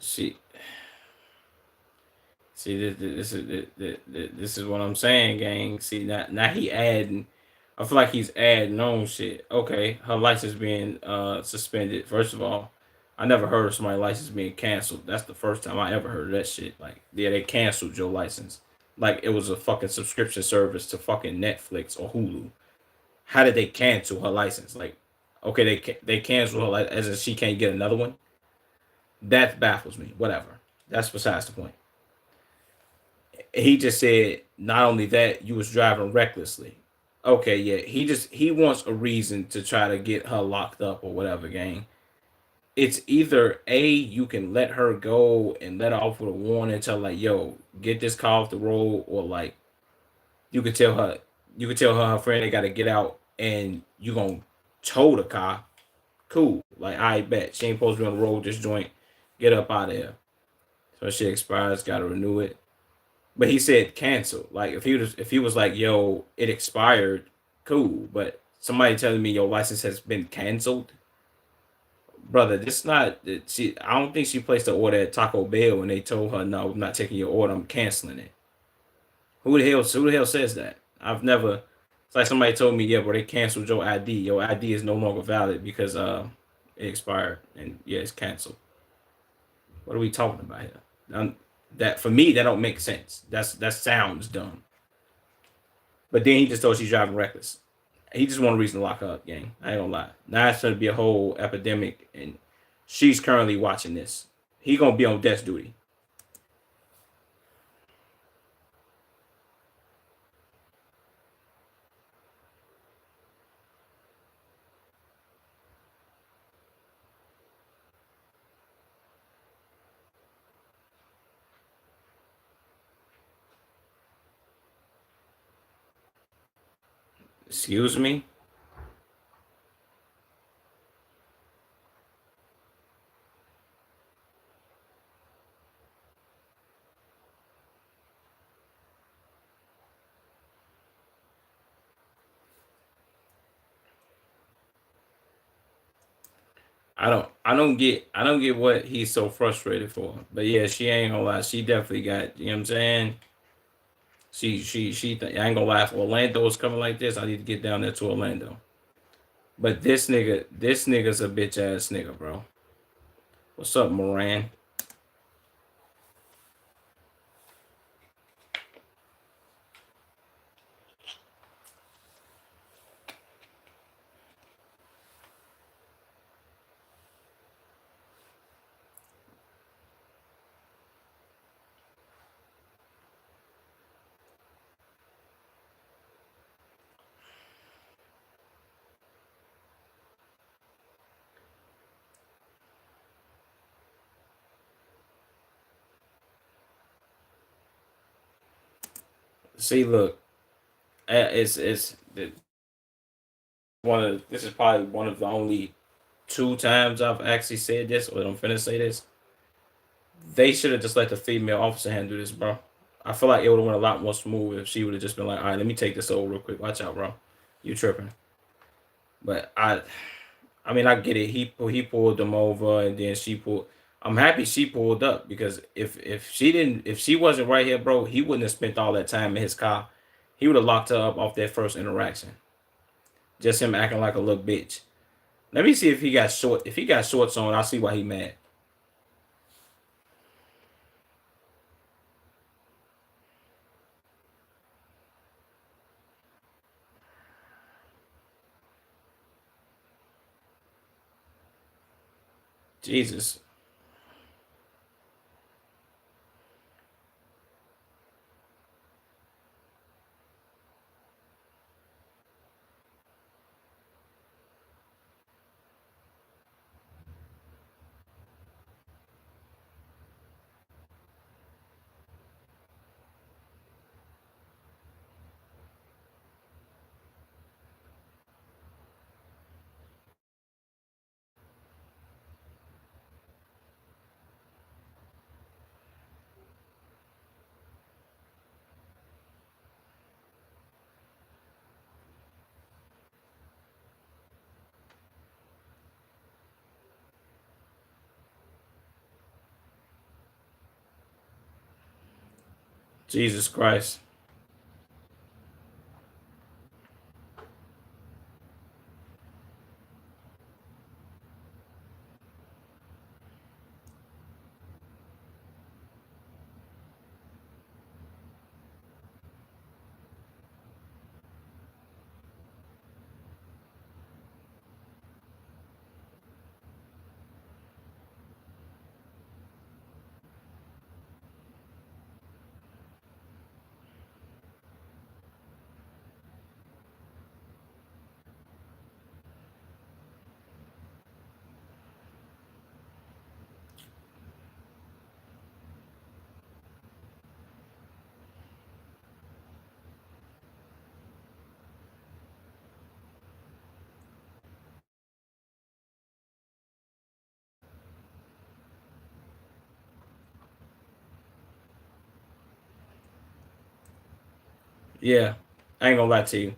She see this is what I'm saying, gang. See now he adding. I feel like he's adding on shit. Okay, her license being suspended. First of all, I never heard of somebody's license being canceled. That's the first time I ever heard of that shit. Like, yeah, they canceled your license. Like it was a fucking subscription service to fucking Netflix or Hulu. How did they cancel her license? Like, okay, they canceled her as in she can't get another one. That baffles me. Whatever. That's besides the point. He just said not only that you was driving recklessly. Okay, yeah, he wants a reason to try to get her locked up or whatever, gang. It's either A, you can let her go and let her off with a warning, tell like, yo, get this car off the road, or like you could tell her her friend they gotta get out and you gonna tow the car. Cool. Like I bet. She ain't supposed to be on the road, this joint. Get up out of here. So she expires, gotta renew it. But he said cancel. Like if he was like, yo, it expired, cool. But somebody telling me your license has been canceled, brother, this not she. I don't think she placed the order at Taco Bell and they told her no, I'm not taking your order. I'm canceling it. Who the hell says that? I've never. It's like somebody told me, yeah, but they canceled your ID. Your ID is no longer valid because it expired and yeah, it's canceled. What are we talking about here? That for me that don't make sense. That sounds dumb. But then he just told she's driving reckless. He just want a reason to lock her up, gang. I ain't gonna lie. Now it's gonna be a whole epidemic, and she's currently watching this. He gonna be on death duty. Excuse me. I don't get what he's so frustrated for. But yeah, she ain't gonna lie. She definitely got. You know what I'm saying? I ain't gonna lie. If Orlando is coming like this, I need to get down there to Orlando. But this nigga's a bitch ass nigga, bro. What's up, Moran? See, look, it's one of this is probably one of the only two times I've actually said this, or I'm finna say this. They should have just let the female officer handle this, bro. I feel like it would have went a lot more smooth if she would have just been like, "All right, let me take this over real quick. Watch out, bro. You tripping?" But I mean, I get it. He pulled them over, and then she pulled. I'm happy she pulled up because if she wasn't right here, bro, he wouldn't have spent all that time in his car. He would have locked her up off that first interaction. Just him acting like a little bitch. Let me see if he got short. If he got shorts on, I'll see why he mad. Jesus. Jesus Christ. Yeah, I ain't gonna lie to you.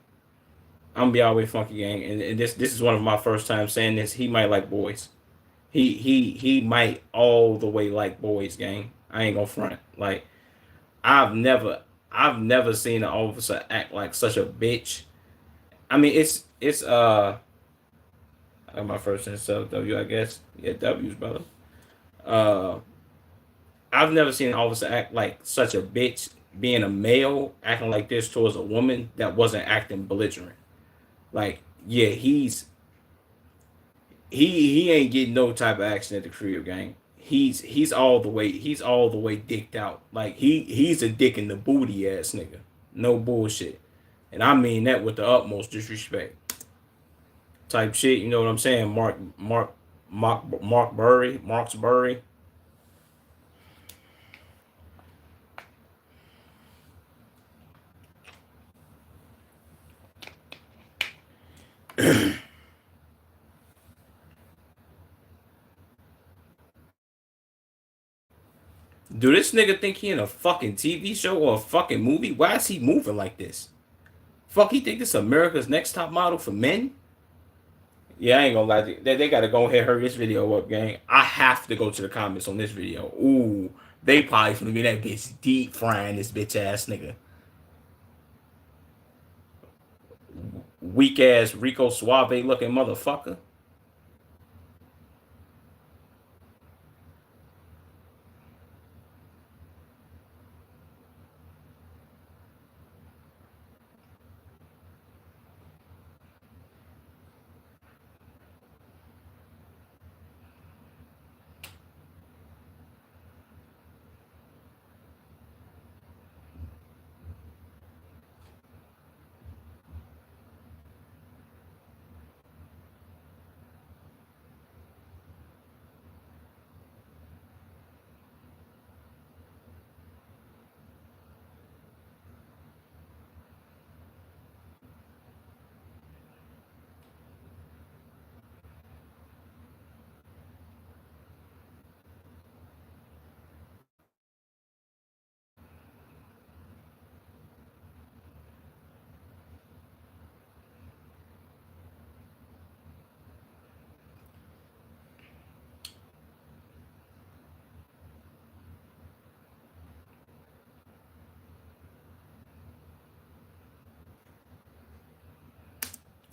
I'm gonna be all the way funky gang, and this is one of my first times saying this. He might like boys. He might all the way like boys gang. I ain't gonna front. Like I've never I've never seen an officer act like such a bitch. I mean it's I got my first instead of W I guess. Yeah, W's brother. Uh I've never seen an officer act like such a bitch being a male acting like this towards a woman that wasn't acting belligerent. Like, yeah, he ain't getting no type of action at the crib, gang. He's all the way dicked out. Like he's a dick in the booty ass nigga. No bullshit. And I mean that with the utmost disrespect. Type shit, you know what I'm saying? Mark's Burry. Do this nigga think he in a fucking TV show or a fucking movie? Why is he moving like this? Fuck, he think this America's Next Top Model for men? Yeah, I ain't gonna lie to you. They gotta go ahead and hurry this video up, gang. I have to go to the comments on this video. Ooh, they probably gonna be that bitch deep frying this bitch ass nigga. Weak ass Rico Suave looking motherfucker.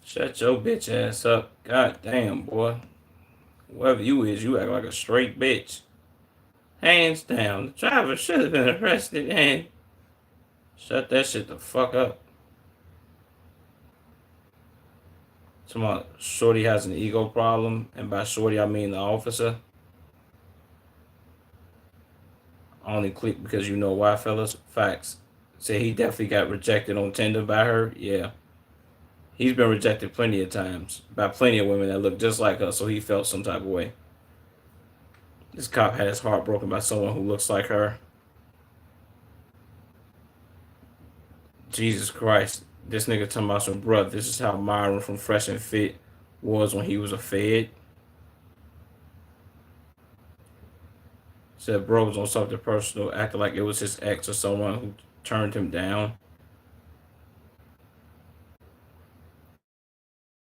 Shut your bitch ass up. God damn, boy. Whoever you is, you act like a straight bitch. Hands down. The driver should have been arrested and shut that shit the fuck up. Tomorrow, Shorty has an ego problem, and by Shorty I mean the officer. I only click because you know why, fellas. Facts. Say he definitely got rejected on Tinder by her. Yeah. He's been rejected plenty of times by plenty of women that look just like her, so he felt some type of way. This cop had his heart broken by someone who looks like her. Jesus Christ. This nigga talking about some bruh. This is how Myron from Fresh and Fit was when he was a Fed. Said bro was on something personal, acting like it was his ex or someone who turned him down.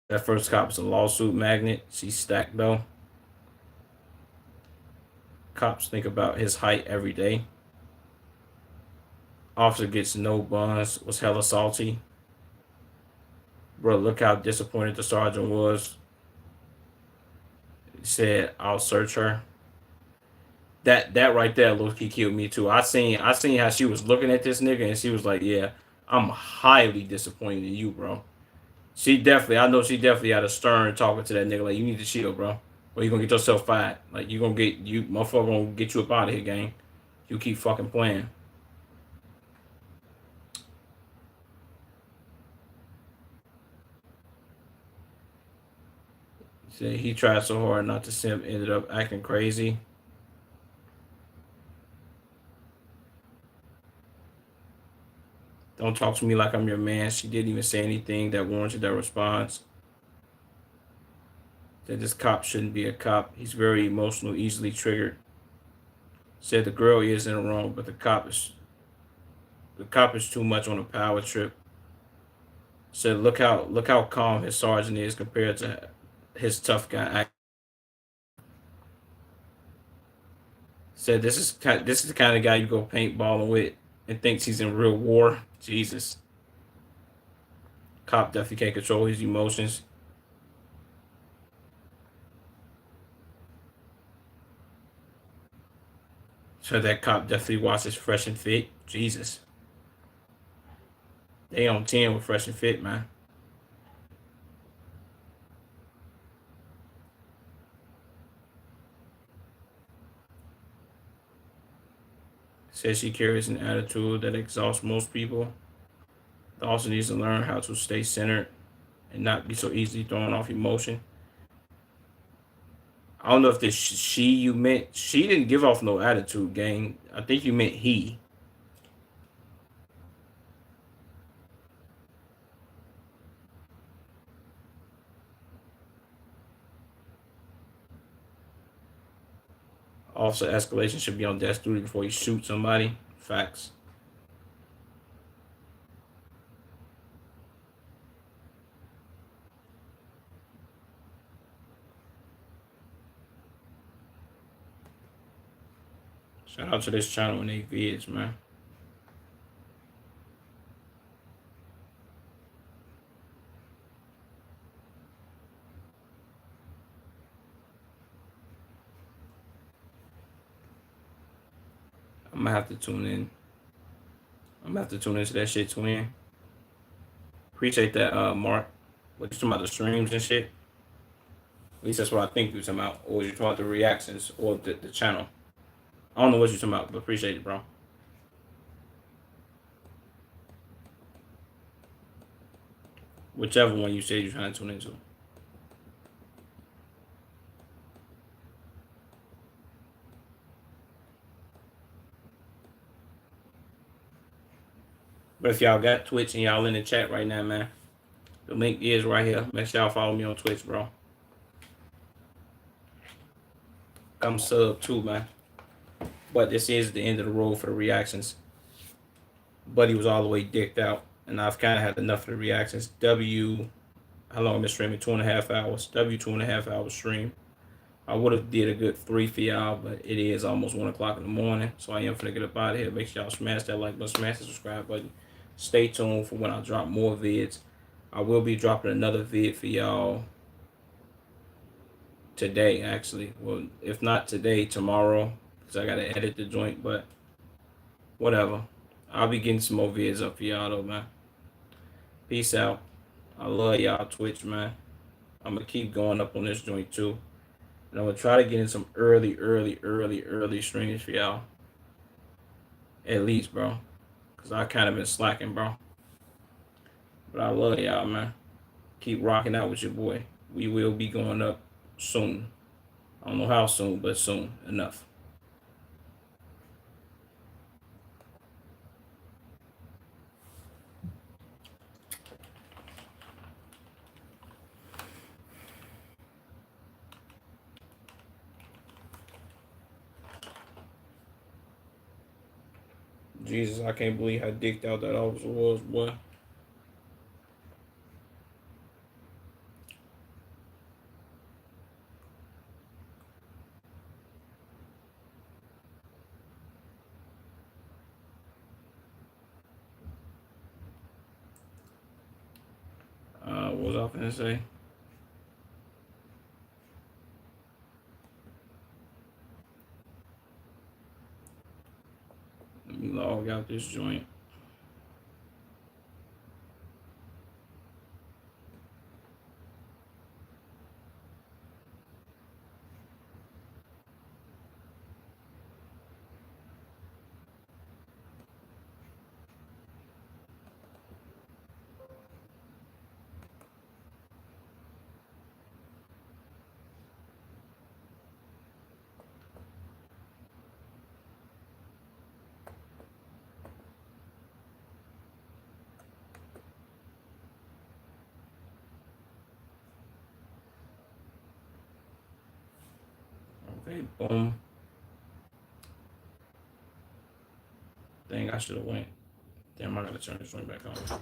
That first cop was a lawsuit magnet. She's stacked though. Cops think about his height every day. Officer gets no buns. Was hella salty. Bro, look how disappointed the sergeant was. He said, "I'll search her." That right there, low key killed me too. I seen how she was looking at this nigga, and she was like, "Yeah, I'm highly disappointed in you, bro." I know she definitely had a stern talking to that nigga. Like, you need to chill, bro, or you gonna get yourself fired. Like, motherfucker gonna get you up out of here, gang. You keep fucking playing. See, he tried so hard not to simp, ended up acting crazy. Don't talk to me like I'm your man. She didn't even say anything that warranted that response. That this cop shouldn't be a cop. He's very emotional, easily triggered. Said the girl isn't wrong, but the cop is. the cop is too much on a power trip. Said, look how calm his sergeant is compared to his tough guy. Said this is the kind of guy you go paintballing with and thinks he's in real war. Jesus, cop definitely can't control his emotions. So that cop definitely watches Fresh and Fit. Jesus, they on 10 with Fresh and Fit, man. Says she carries an attitude that exhausts most people. Also needs to learn how to stay centered and not be so easily thrown off emotion. I don't know if this she you meant. She didn't give off no attitude, gang. I think you meant he. Officer escalation should be on desk duty before you shoot somebody. Facts. Shout out to this channel and they vids, man. I'm gonna have to tune in. I'm gonna have to tune into that shit, twin. Appreciate that, Mark. What you talking about the streams and shit? At least that's what I think you talking about. Or you talking about the reactions or the channel. I don't know what you talking about, but appreciate it, bro. Whichever one you said you're trying to tune into. But if y'all got Twitch and y'all in the chat right now, man, the link is right here. Make sure y'all follow me on Twitch, bro. Come sub too, man. But this is the end of the road for the reactions. Buddy was all the way dicked out, and I've kind of had enough of the reactions. W, how long I've been streaming? 2.5 hours. W, 2.5 hours stream. I would have did a good 3 for y'all, but it is almost 1 o'clock in the morning, so I am finna get up out of here. Make sure y'all smash that like button, smash the subscribe button. Stay tuned for when I drop more vids. I will be dropping another vid for y'all today, actually. Well, if not today, tomorrow, because I gotta edit the joint, but whatever. I'll be getting some more vids up for y'all though, man. Peace out. I love y'all Twitch, man. I'm gonna keep going up on this joint too. And I'm gonna try to get in some early streams for y'all. At least, bro. Cause I kind of been slacking, bro. But I love y'all, man. Keep rocking out with your boy. We will be going up soon. I don't know how soon, but soon enough. Jesus, I can't believe how dicked out that officer was, boy. What was I finna say? Let me log out this joint. Okay, boom. Dang, I should have went. Damn, I gotta turn this joint back on.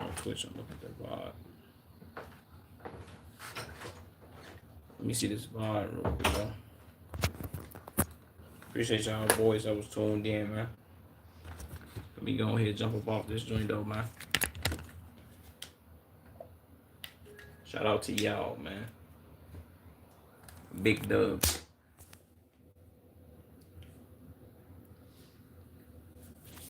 On Twitch, I'm looking at the VOD. Let me see this VOD real quick, though. Appreciate y'all boys that was tuned in, man. Let me go ahead and jump up off this joint, though, man. Shout out to y'all, man. Big dubs.